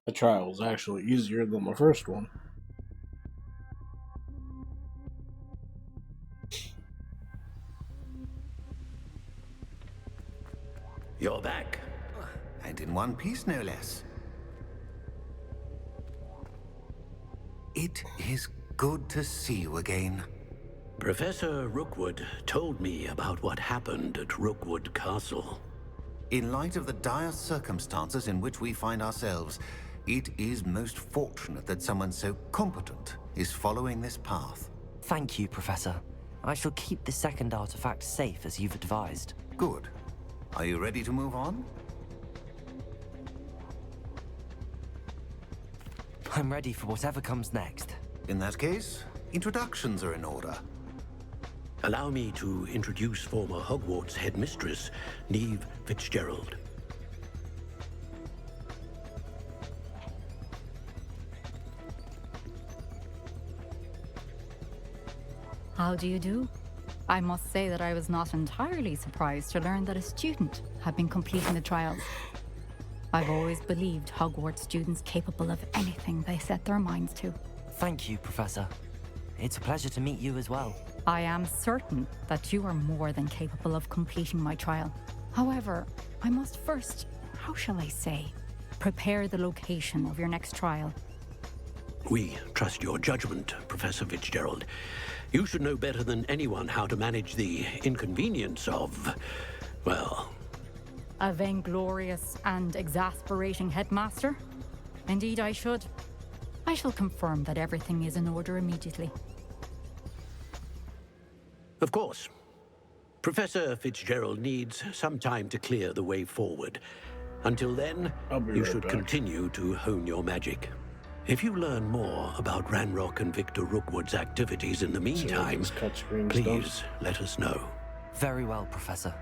E: The trial was actually easier than the first one.
I: You're back. And in one piece, no less. It is good to see you again.
K: Professor Rookwood told me about what happened at Rookwood Castle.
I: In light of the dire circumstances in which we find ourselves, it is most fortunate that someone so competent is following this path.
B: Thank you, Professor. I shall keep the second artifact safe as you've advised.
I: Good. Are you ready to move on?
B: I'm ready for whatever comes next.
I: In that case, introductions are in order.
K: Allow me to introduce former Hogwarts headmistress, Neve Fitzgerald.
O: How do you do? I must say that I was not entirely surprised to learn that a student had been completing the trials. I've always believed Hogwarts students capable of anything they set their minds to.
B: Thank you, Professor. It's a pleasure to meet you as well.
O: I am certain that you are more than capable of completing my trial. However, I must first, how shall I say, prepare the location of your next trial.
K: We trust your judgment, Professor Fitzgerald. You should know better than anyone how to manage the inconvenience of, well...
O: A vainglorious and exasperating headmaster? Indeed I should. I shall confirm that everything is in order immediately.
K: Of course. Professor Fitzgerald needs some time to clear the way forward. Until then, you should continue to hone your magic. If you learn more about Ranrock and Victor Rookwood's activities in the meantime, please let us know.
B: Very well, Professor.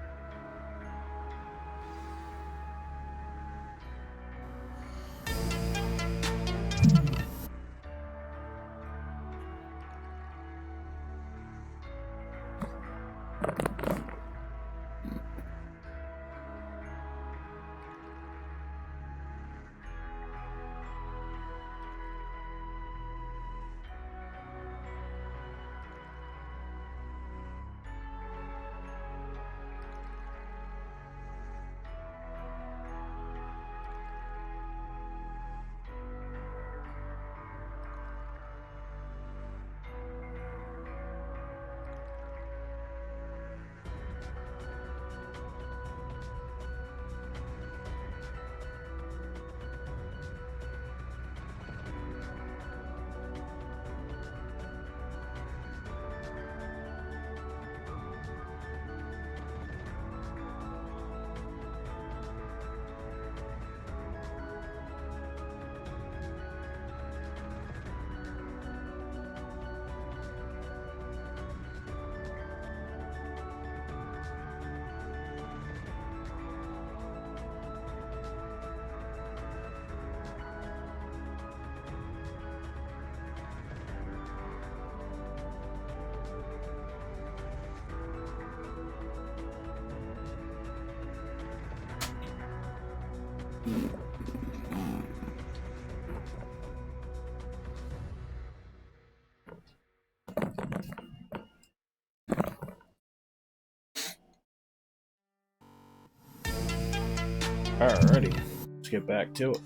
E: Alrighty, let's get back to it.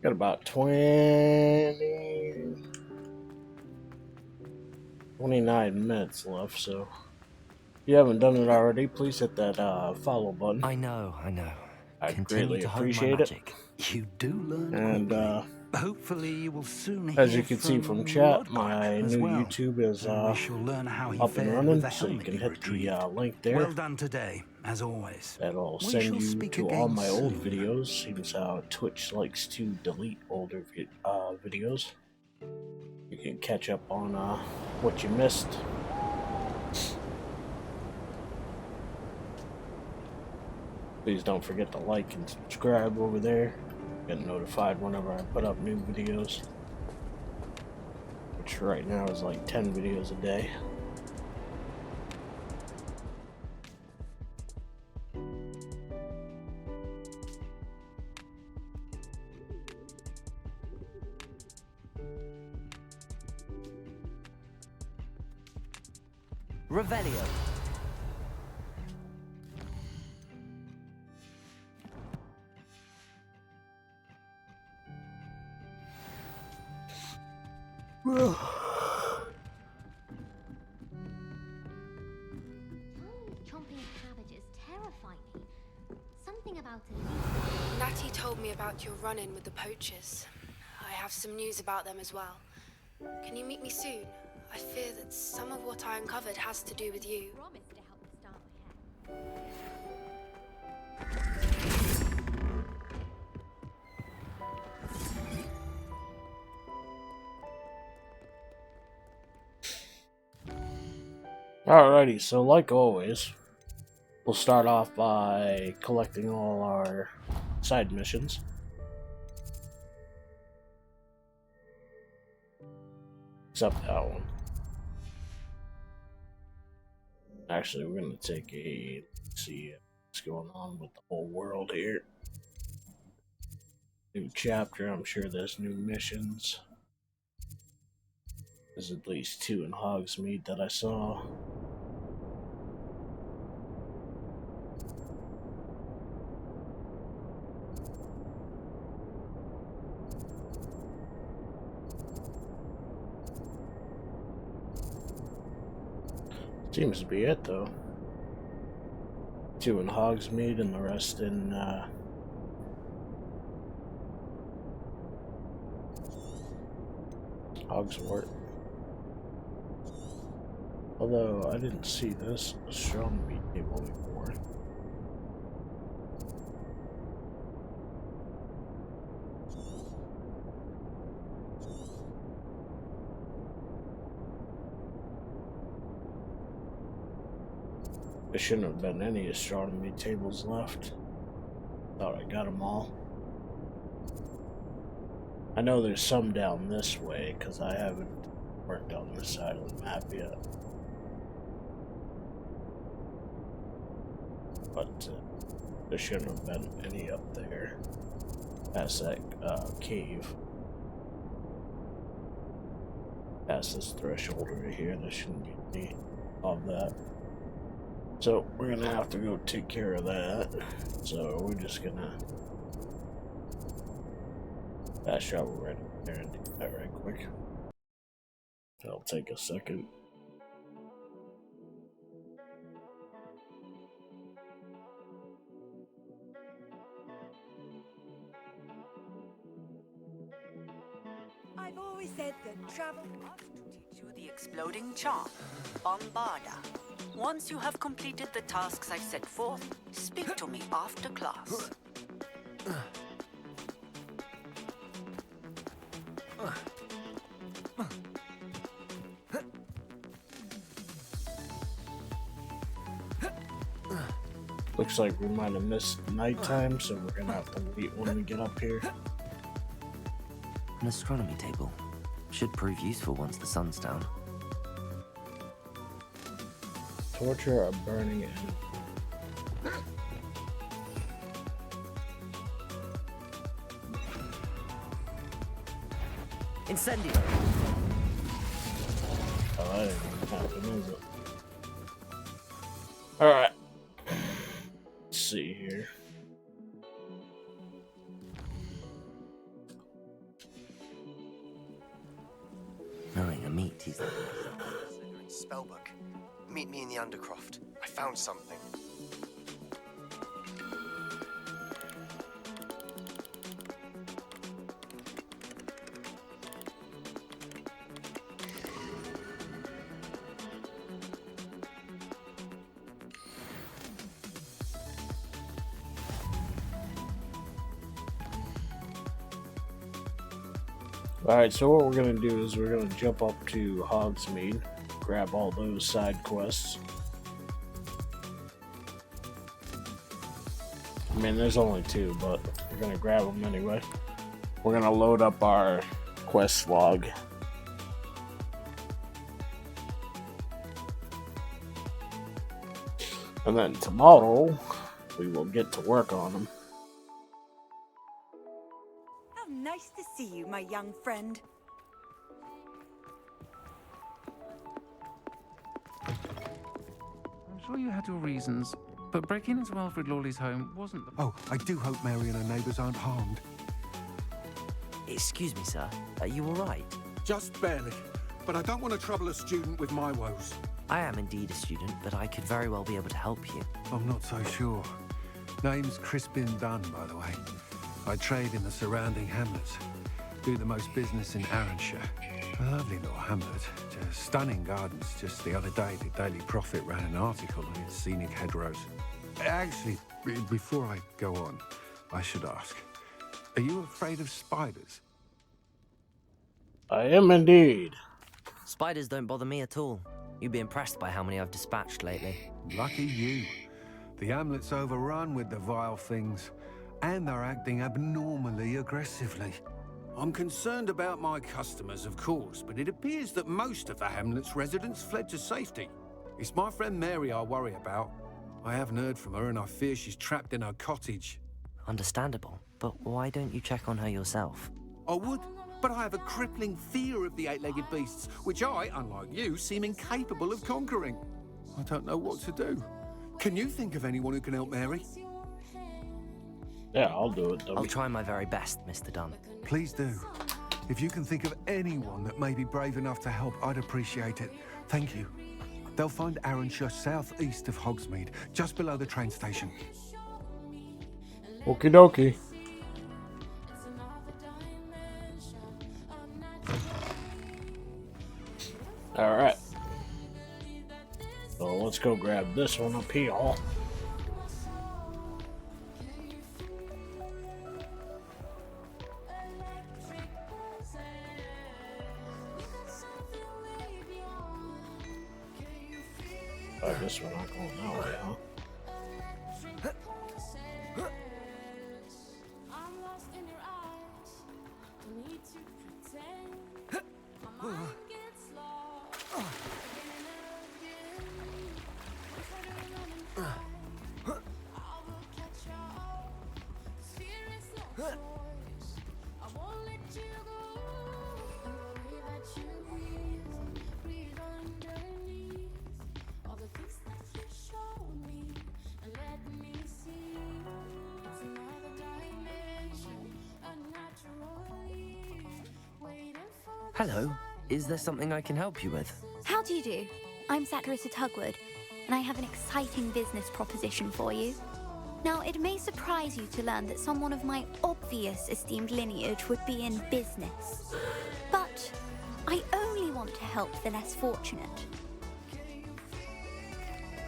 E: Got about 29 minutes left, so if you haven't done it already, please hit that follow button.
B: I know.
E: I'd
B: Continue
E: greatly
B: to hone my
E: appreciate it.
B: magic.
J: You do learn
E: And
J: quickly. Hopefully you will soon
E: as
J: hear
E: you can see from
J: from
E: chat,
J: Lodgok
E: my
J: as
E: new
J: well.
E: YouTube is
J: We shall learn how he
E: up and
J: fared with
E: running,
J: the
E: so you
J: helmet
E: can
J: you
E: hit
J: retrieved.
E: the link there.
J: Well done today, as always.
E: That'll
J: We
E: send
J: shall
E: you
J: speak
E: to all
J: again
E: my old
J: soon.
E: videos. Seems how Twitch likes to delete older videos. You can catch up on what you missed. Please don't forget to like and subscribe over there. Get notified whenever I put up new videos. Which right now is like 10 videos a day.
B: Revelio.
P: Chomping cabbages terrify me. Something about it.
Q: Natty told me about your run-in with the poachers. I have some news about them as well. Can you meet me soon? I fear that some of what I uncovered has to do with you.
P: Promise to help me start my hair.
E: Alrighty, so like always, we'll start off by collecting all our side missions. Except that one. Actually, we're gonna take a let's see what's going on with the whole world here. New chapter, I'm sure there's new missions. There's at least 2 in Hogsmeade that I saw. Seems to be it, though. 2 in Hogsmeade and the rest in, Hogwarts. Although, I didn't see this astronomy table before. There shouldn't have been any astronomy tables left. Thought I got them all. I know there's some down this way, because I haven't worked on this side of the map yet. But there shouldn't have been any up there. Past that cave. Past this threshold over here, there shouldn't be any of that. So we're gonna have to go take care of that. So we're just gonna fast travel right up there and do that right quick. It'll take a second.
F: I've always said that travel ought to teach you
R: The exploding charm, Bombarda. Once you have completed the tasks I've set forth, speak to me after class.
E: Looks like we might have missed nighttime, so we're gonna have to wait when we get up here.
B: An astronomy table. Should prove useful once the sun's down.
E: Torture a burning enemy.
B: Incendio!
E: Oh, that ain't gonna happen, is it? Alright. Let's see here.
B: Knowing a meat is
C: Spellbook. Meet me in the Undercroft. I found something.
E: Alright, so what we're gonna do is we're gonna jump up to Hogsmeade, grab all those side quests. I mean, there's only 2, but we're gonna grab them anyway. We're gonna load up our quest log. And then tomorrow, we will get to work on them.
R: How nice to see you, my young friend.
L: I'm sure you had your reasons, but breaking into Alfred Lawley's home wasn't the...
S: Oh, I do hope Mary and her neighbours aren't harmed.
B: Excuse me, sir. Are you all right?
S: Just barely. But I don't want to trouble a student with my woes.
B: I am indeed a student, but I could very well be able to help you.
S: I'm not so sure. Name's Crispin Dunn, by the way. I trade in the surrounding hamlets. Do the most business in Arranshire. A lovely little hamlet. Just stunning gardens. Just the other day, the Daily Prophet ran an article on its scenic hedgerows. Actually, before I go on, I should ask. Are you afraid of spiders?
E: I am indeed.
B: Spiders don't bother me at all. You'd be impressed by how many I've dispatched lately.
S: Lucky you. The hamlet's overrun with the vile things, and they're acting abnormally aggressively. I'm concerned about my customers, of course, but it appears that most of the hamlet's residents fled to safety. It's my friend Mary I worry about. I haven't heard from her, and I fear she's trapped in her cottage.
B: Understandable, but why don't you check on her yourself?
S: I would, but I have a crippling fear of the eight-legged beasts, which I, unlike you, seem incapable of conquering. I don't know what to do. Can you think of anyone who can help Mary?
E: Yeah, I'll do it.
B: I'll try my very best, Mr. Dunn.
S: Please do. If you can think of anyone that may be brave enough to help, I'd appreciate it. Thank you. They'll find Arranshire southeast of Hogsmeade, just below the train station.
E: Okie dokie. Alright. So let's go grab this one up here. I guess we're not going that way, huh?
B: Hello. Is there something I can help you with?
T: How do you do? I'm Saccharissa Tugwood, and I have an exciting business proposition for you. Now, it may surprise you to learn that someone of my obvious esteemed lineage would be in business. But I only want to help the less fortunate.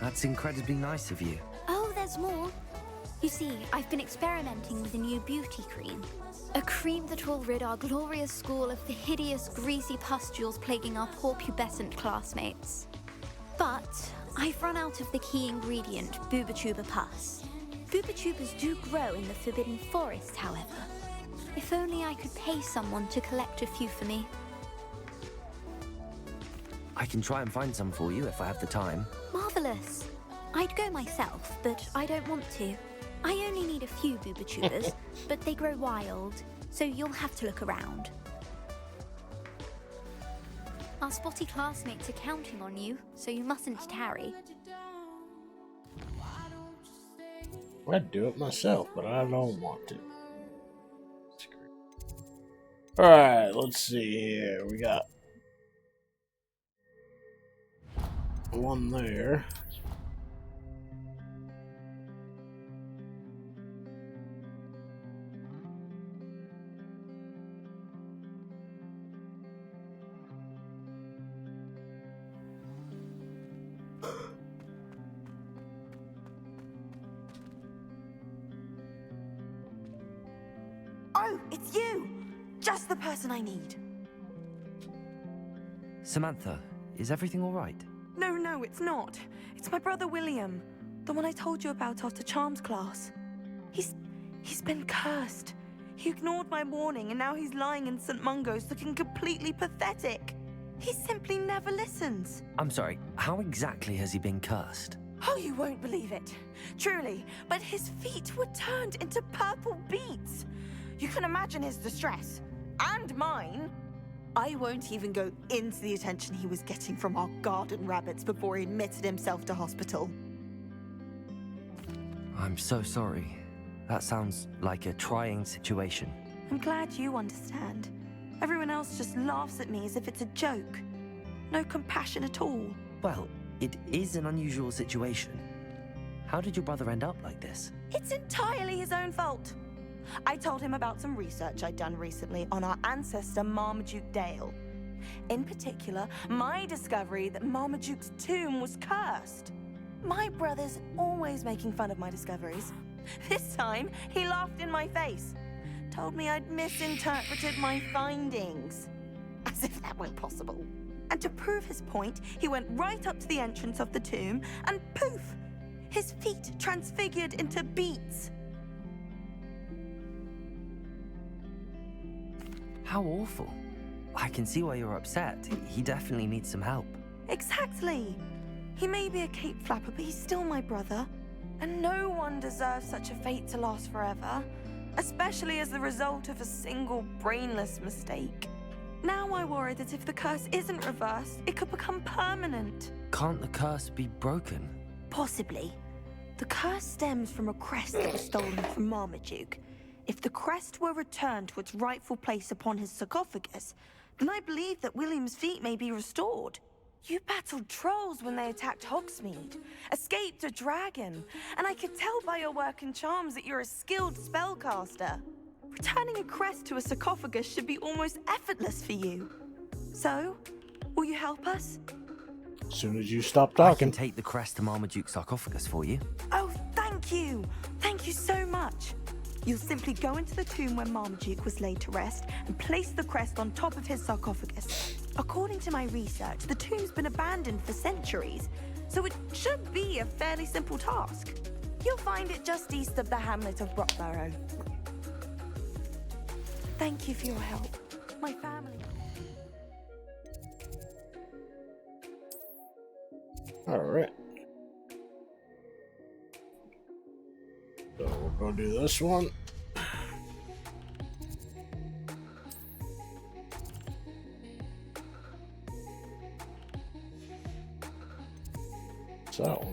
B: That's incredibly nice of you.
T: Oh, there's more. You see, I've been experimenting with a new beauty cream. A cream that will rid our glorious school of the hideous, greasy pustules plaguing our poor pubescent classmates. But I've run out of the key ingredient, Booba-Tuba pus. Booba-Tubas do grow in the Forbidden Forest, however. If only I could pay someone to collect a few for me.
B: I can try and find some for you if I have the time.
T: Marvelous. I'd go myself, but I don't want to. I only need a few Booba-Tubas, but they grow wild, so you'll have to look around. Our spotty classmates are counting on you, so you mustn't tarry.
E: I'd do it myself, but I don't want to. Alright, let's see here. We got one there.
R: Oh, it's you! Just the person I need.
B: Samantha, is everything all right?
U: No, it's not. It's my brother William, the one I told you about after Charms class. He's been cursed. He ignored my warning and now he's lying in St. Mungo's looking completely pathetic. He simply never listens.
B: I'm sorry, how exactly has he been cursed?
U: Oh, you won't believe it. Truly, but his feet were turned into purple beets. You can imagine his distress. And mine. I won't even go into the attention he was getting from our garden rabbits before he admitted himself to hospital.
B: I'm so sorry. That sounds like a trying situation.
U: I'm glad you understand. Everyone else just laughs at me as if it's a joke. No compassion at all.
B: Well, it is an unusual situation. How did your brother end up like this?
U: It's entirely his own fault. I told him about some research I'd done recently on our ancestor Marmaduke Dale. In particular, my discovery that Marmaduke's tomb was cursed. My brother's always making fun of my discoveries. This time, he laughed in my face. Told me I'd misinterpreted my findings. As if that weren't possible. And to prove his point, he went right up to the entrance of the tomb and poof! His feet transfigured into beets.
B: How awful. I can see why you're upset. He definitely needs some help.
U: Exactly. He may be a cape flapper, but he's still my brother. And no one deserves such a fate to last forever, especially as the result of a single brainless mistake. Now I worry that if the curse isn't reversed, it could become permanent.
B: Can't the curse be broken?
U: Possibly. The curse stems from a crest that was stolen from Marmaduke. If the crest were returned to its rightful place upon his sarcophagus, then I believe that William's feet may be restored. You battled trolls when they attacked Hogsmeade, escaped a dragon, and I could tell by your work and charms that you're a skilled spellcaster. Returning a crest to a sarcophagus should be almost effortless for you. So, will you help us?
E: As soon as you stop
B: I
E: talking.
B: can take the crest to Marmaduke's sarcophagus for you.
U: Oh, thank you! Thank you so much! You'll simply go into the tomb where Marmaduke was laid to rest and place the crest on top of his sarcophagus. According to my research, the tomb's been abandoned for centuries, so it should be a fairly simple task. You'll find it just east of the hamlet of Brockborough. Thank you for your help. My family...
E: Alright. So we're gonna do this one. So.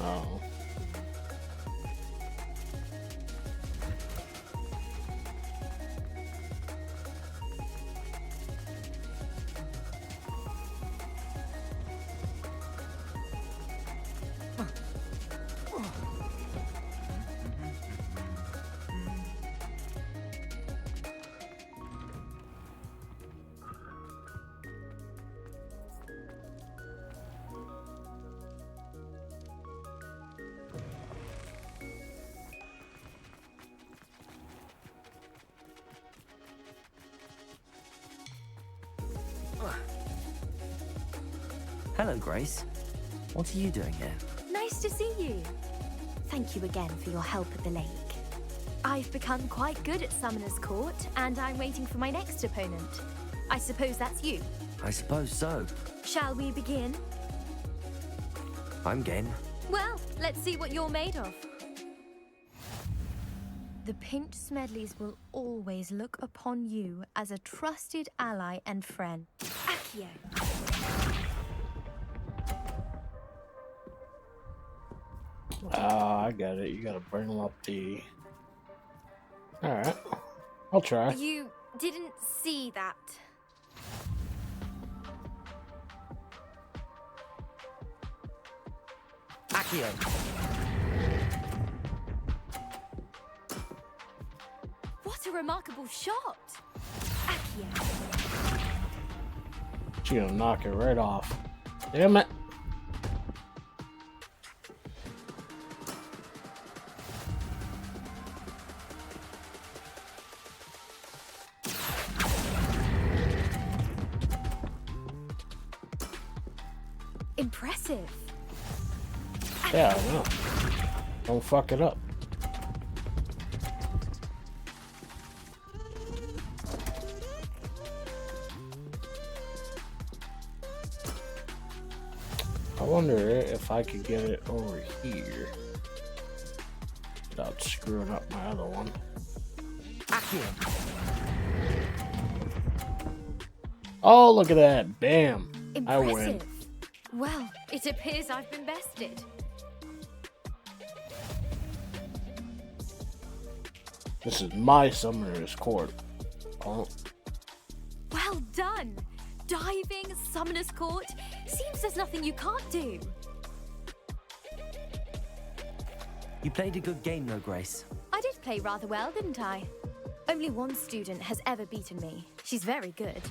E: Oh.
B: Hello, Grace. What are you doing here?
V: Nice to see you. Thank you again for your help at the lake. I've become quite good at Summoner's Court, and I'm waiting for my next opponent. I suppose that's you.
B: I suppose so.
V: Shall we begin?
B: I'm game.
V: Well, let's see what you're made of. The Pinch Smedleys will always look upon you as a trusted ally and friend. Accio.
E: Ah, I got it. You gotta bring them up the... Alright. I'll try.
V: You didn't see that.
B: Accio!
V: What a remarkable shot! Accio.
E: She gonna knock it right off. Damn it.
V: Impressive.
E: Yeah, I know. Don't fuck it up. I wonder if I could get it over here without screwing up my other one. Oh, look at that. Bam. I win.
V: Impressive. Well, it appears I've been bested.
E: This is my summoner's court. Oh.
V: Well done! Diving, summoner's court. Seems there's nothing you can't do.
B: You played a good game though, Grace.
V: I did play rather well, didn't I? Only one student has ever beaten me. She's very good.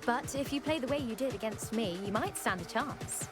V: But if you play the way you did against me, you might stand a chance.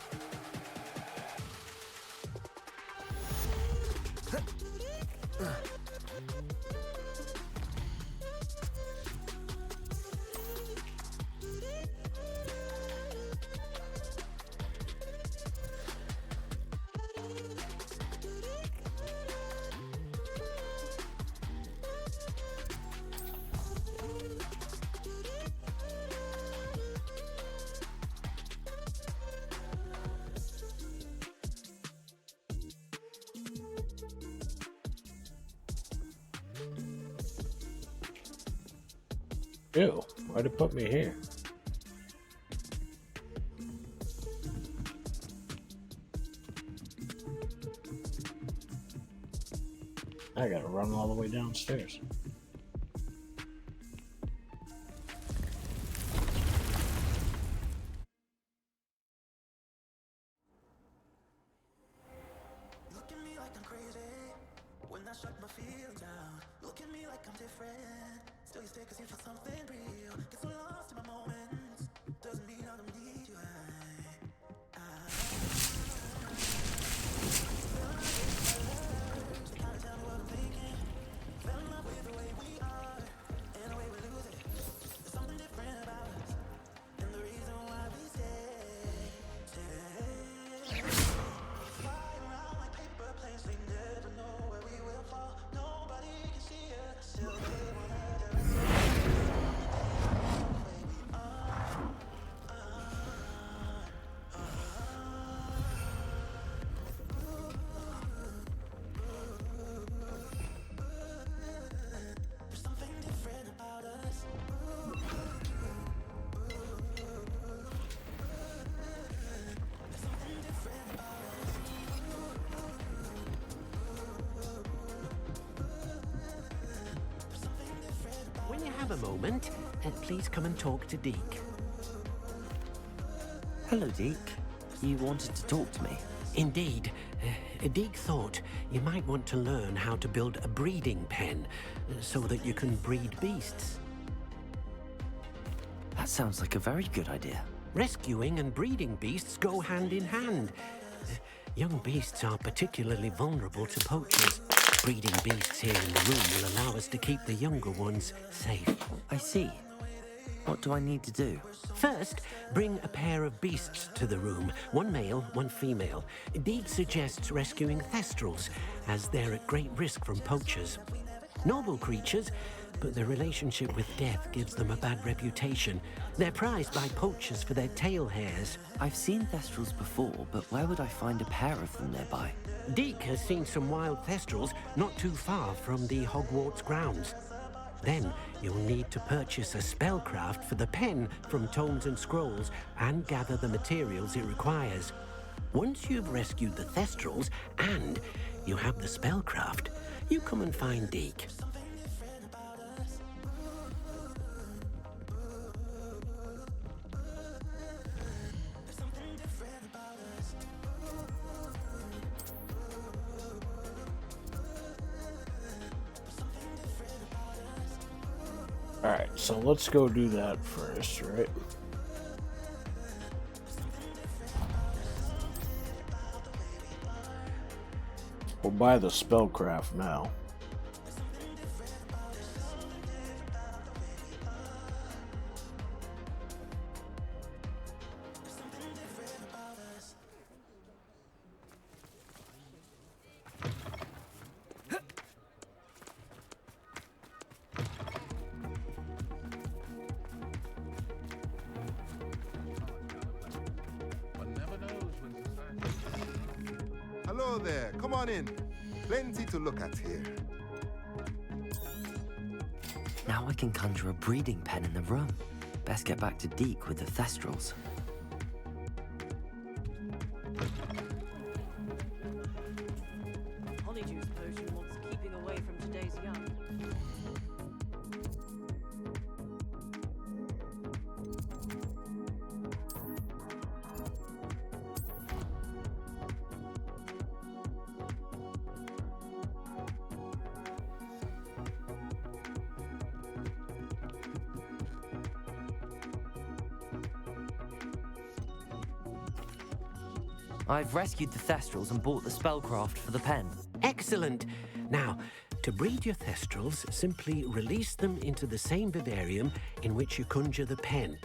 E: Ew, why'd it put me here? I gotta run all the way downstairs.
A: Look at me like I'm crazy when I shut my feelings down. Look at me like I'm different. Still you stay 'cause you feel something real. Get so lost in my moments. Doesn't mean I don't need you. So kinda tell me what I'm thinking. Fell in love with the way we are and the way we lose it. There's something different about us and the reason why we stay. Flying around like paper planes, they never know where we will fall. Nobody can see us, still they wanna tell us. There's something different about us. There's something different about
K: When you have a moment, please come and talk to Deke.
B: Hello, Deke. You wanted to talk to me?
K: Indeed. Deke thought you might want to learn how to build a breeding pen so that you can breed beasts.
B: That sounds like a very good idea.
K: Rescuing and breeding beasts go hand in hand. Young beasts are particularly vulnerable to poachers. Breeding beasts here in the room will allow us to keep the younger ones safe.
B: I see. What do I need to do?
K: First, bring a pair of beasts to the room. One male, one female. Deke suggests rescuing thestrals, as they're at great risk from poachers. Noble creatures, but their relationship with death gives them a bad reputation. They're prized by poachers for their tail hairs.
B: I've seen thestrals before, but where would I find a pair of them nearby?
K: Deke has seen some wild thestrals not too far from the Hogwarts grounds. Then you'll need to purchase a spellcraft for the pen from Tomes and Scrolls and gather the materials it requires. Once you've rescued the thestrals and you have the spellcraft, you come and find Deke.
E: Alright, so let's go do that first, right? We'll buy the spellcraft now.
G: Hello there, come on in. Plenty to look at here.
B: Now I can conjure a breeding pen in the room. Best get back to Deke with the Thestrals.
H: Honeyjuice potion wants keeping away from today's young.
B: I've rescued the Thestrals and bought the spellcraft for the pen.
K: Excellent. Now, to breed your Thestrals, simply release them into the same vivarium in which you conjure the pen.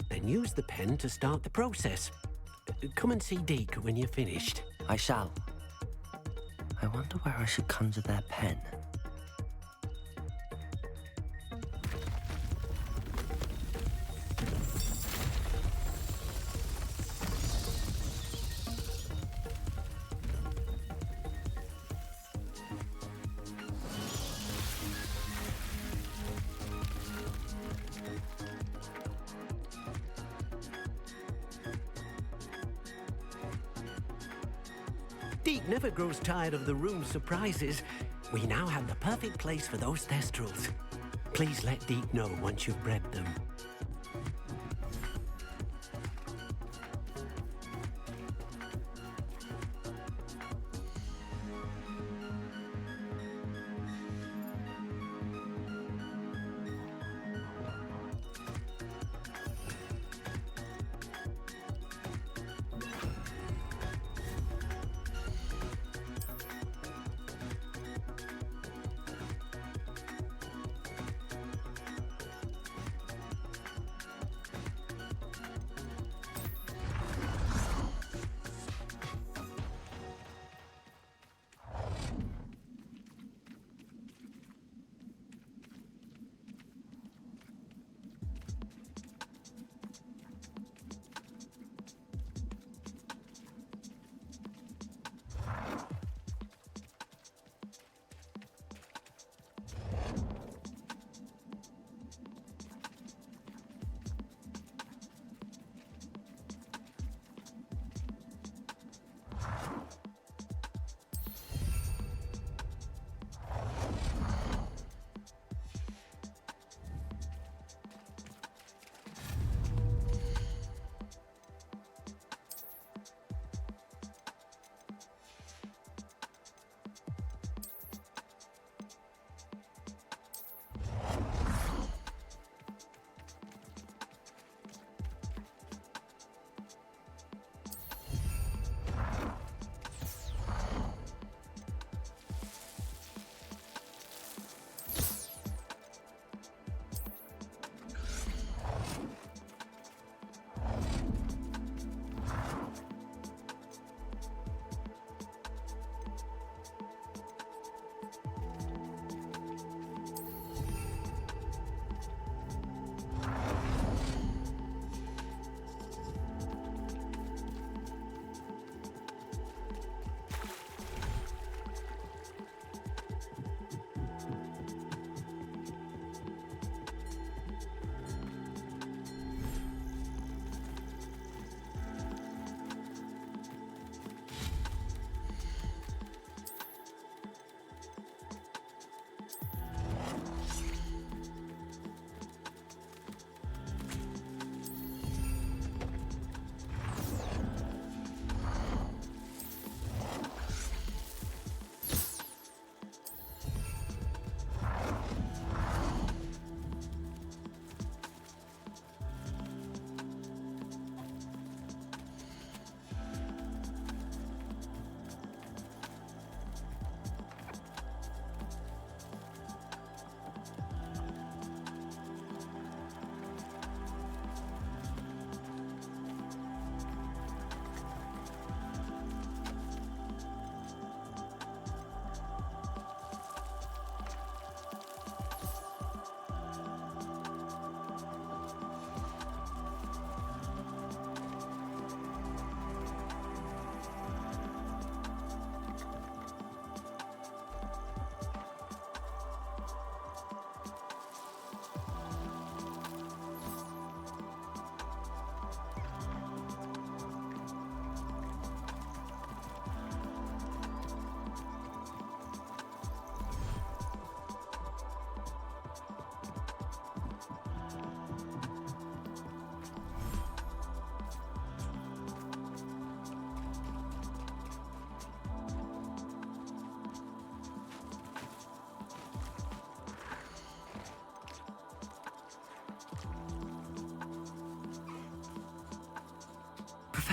K: Then use the pen to start the process. Come and see Deke when you're finished.
B: I shall. I wonder where I should conjure their pen.
K: Deke never grows tired of the room's surprises. We now have the perfect place for those Thestrals. Please let Deke know once you've bred them.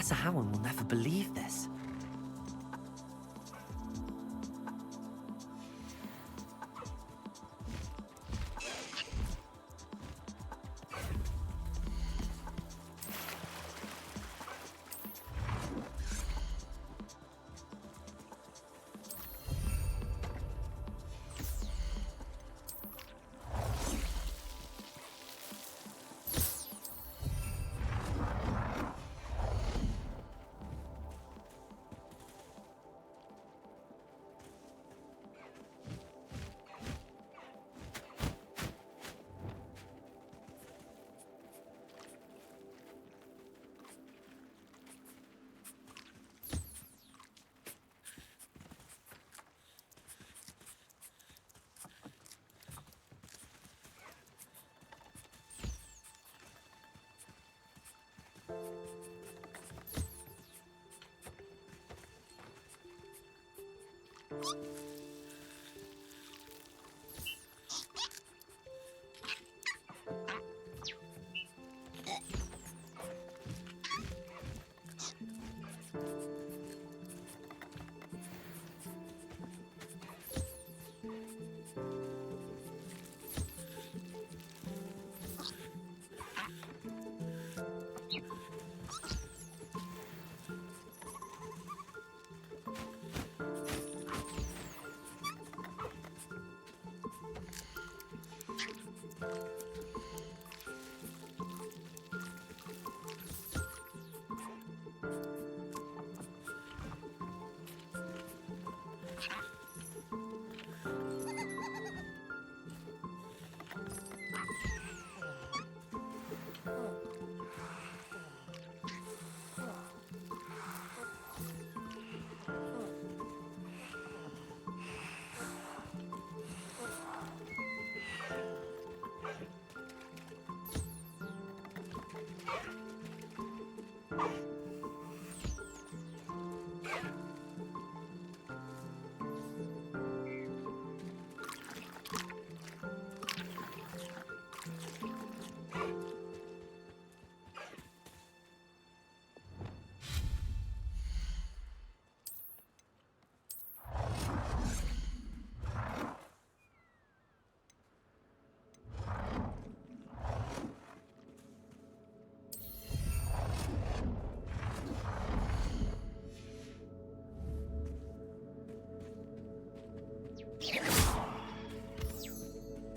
B: Professor Howard will never believe this.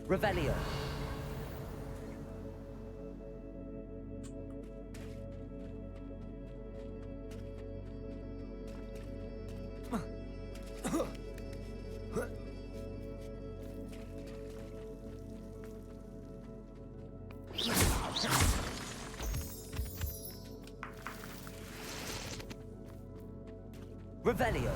B: Revelio. Revelio.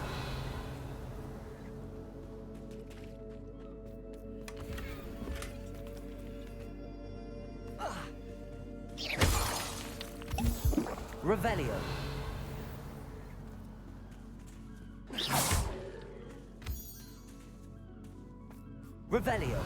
B: Revelio. Revelio.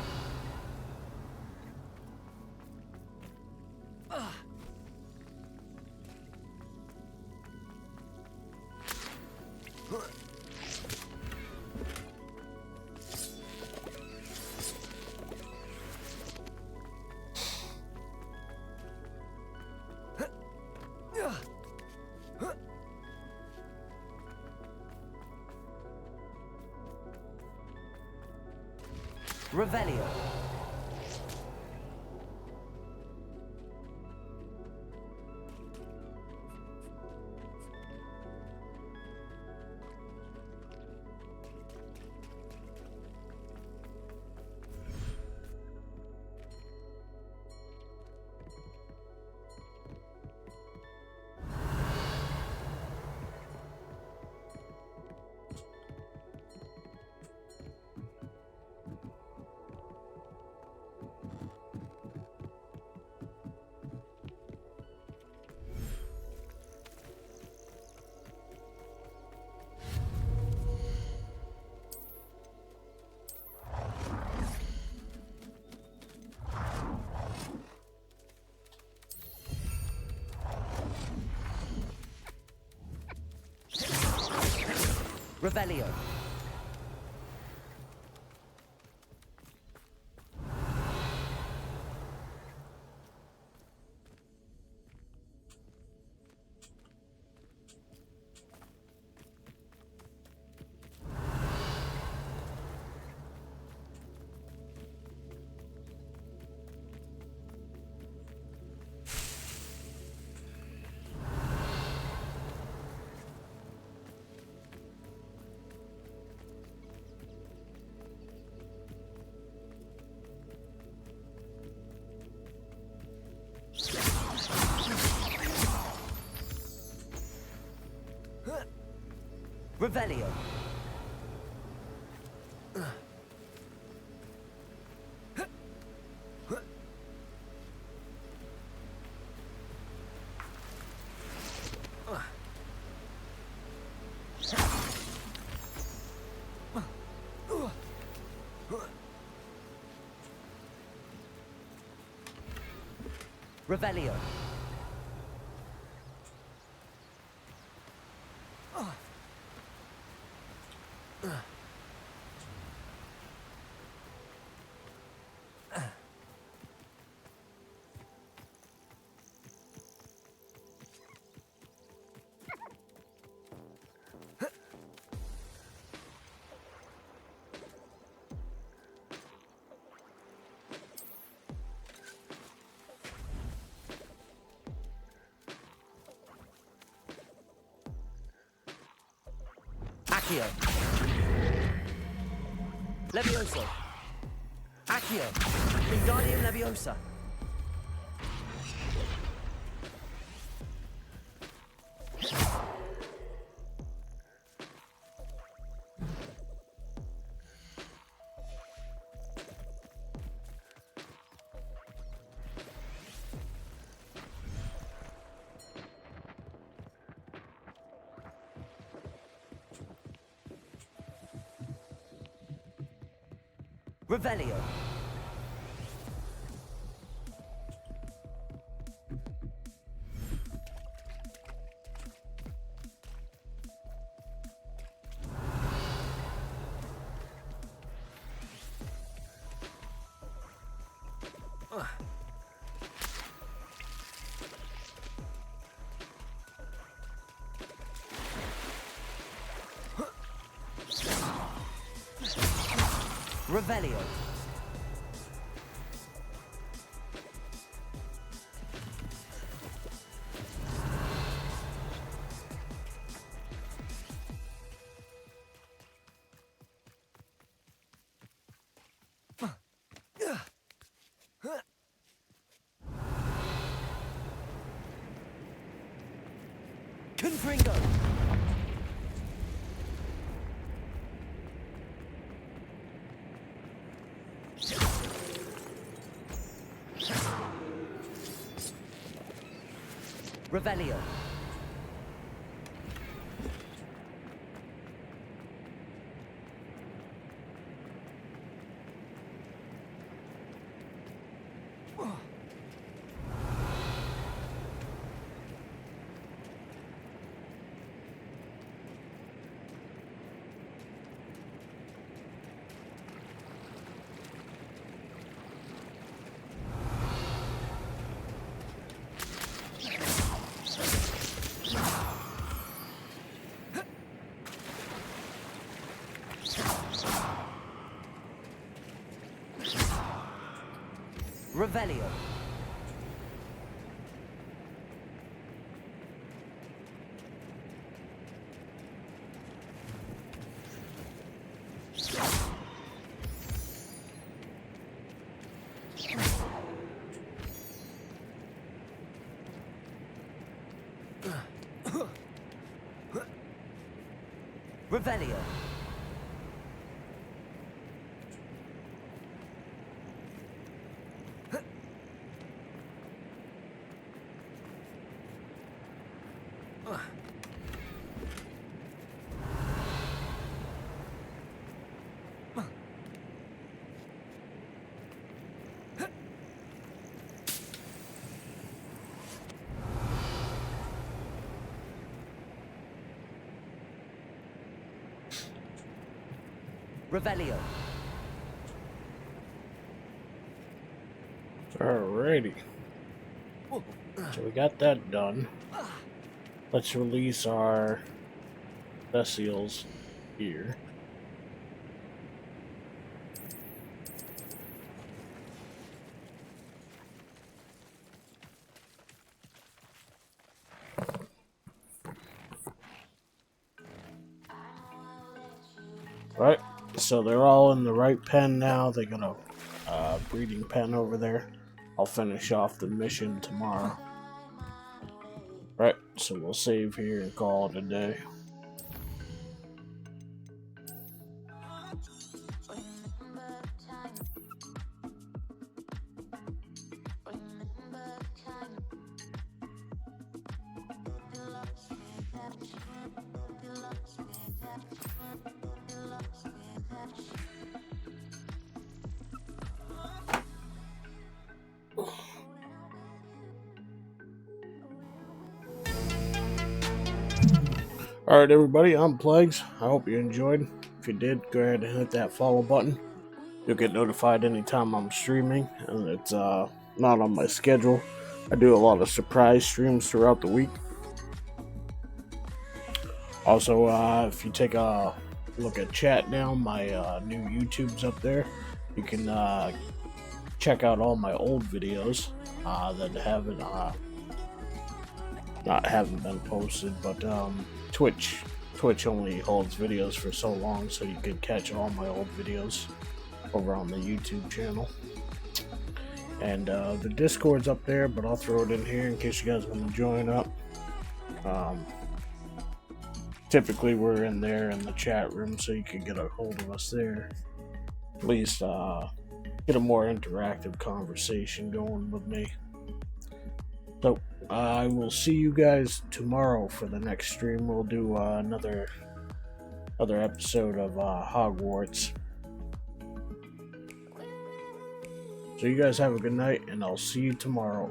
B: Revelio. Revelio. Revelio. Revelio. Accio. Levioso. Accio. Wingardium Leviosa. Revelio. Revelio. Confringo. Revelio. Revelio. Revelio. Revelio.
E: Alrighty. So we got that done. Let's release our Bestials here. Right, so they're all in the right pen now. They got a breeding pen over there. I'll finish off the mission tomorrow. Right, so we'll save here and call it a day. Alright everybody, I'm Plagues. I hope you enjoyed. If you did, go ahead and hit that follow button. You'll get notified anytime I'm streaming, and it's not on my schedule. I do a lot of surprise streams throughout the week. Also, if you take a look at chat now, my new YouTube's up there. You can check out all my old videos that haven't been posted, but Twitch only holds videos for so long, so you can catch all my old videos over on the YouTube channel. And the Discord's up there, but I'll throw it in here in case you guys want to join up. Typically we're in there in the chat room, so you can get a hold of us there. At least get a more interactive conversation going with me. So I will see you guys tomorrow for the next stream. We'll do another episode of Hogwarts. So you guys have a good night, and I'll see you tomorrow.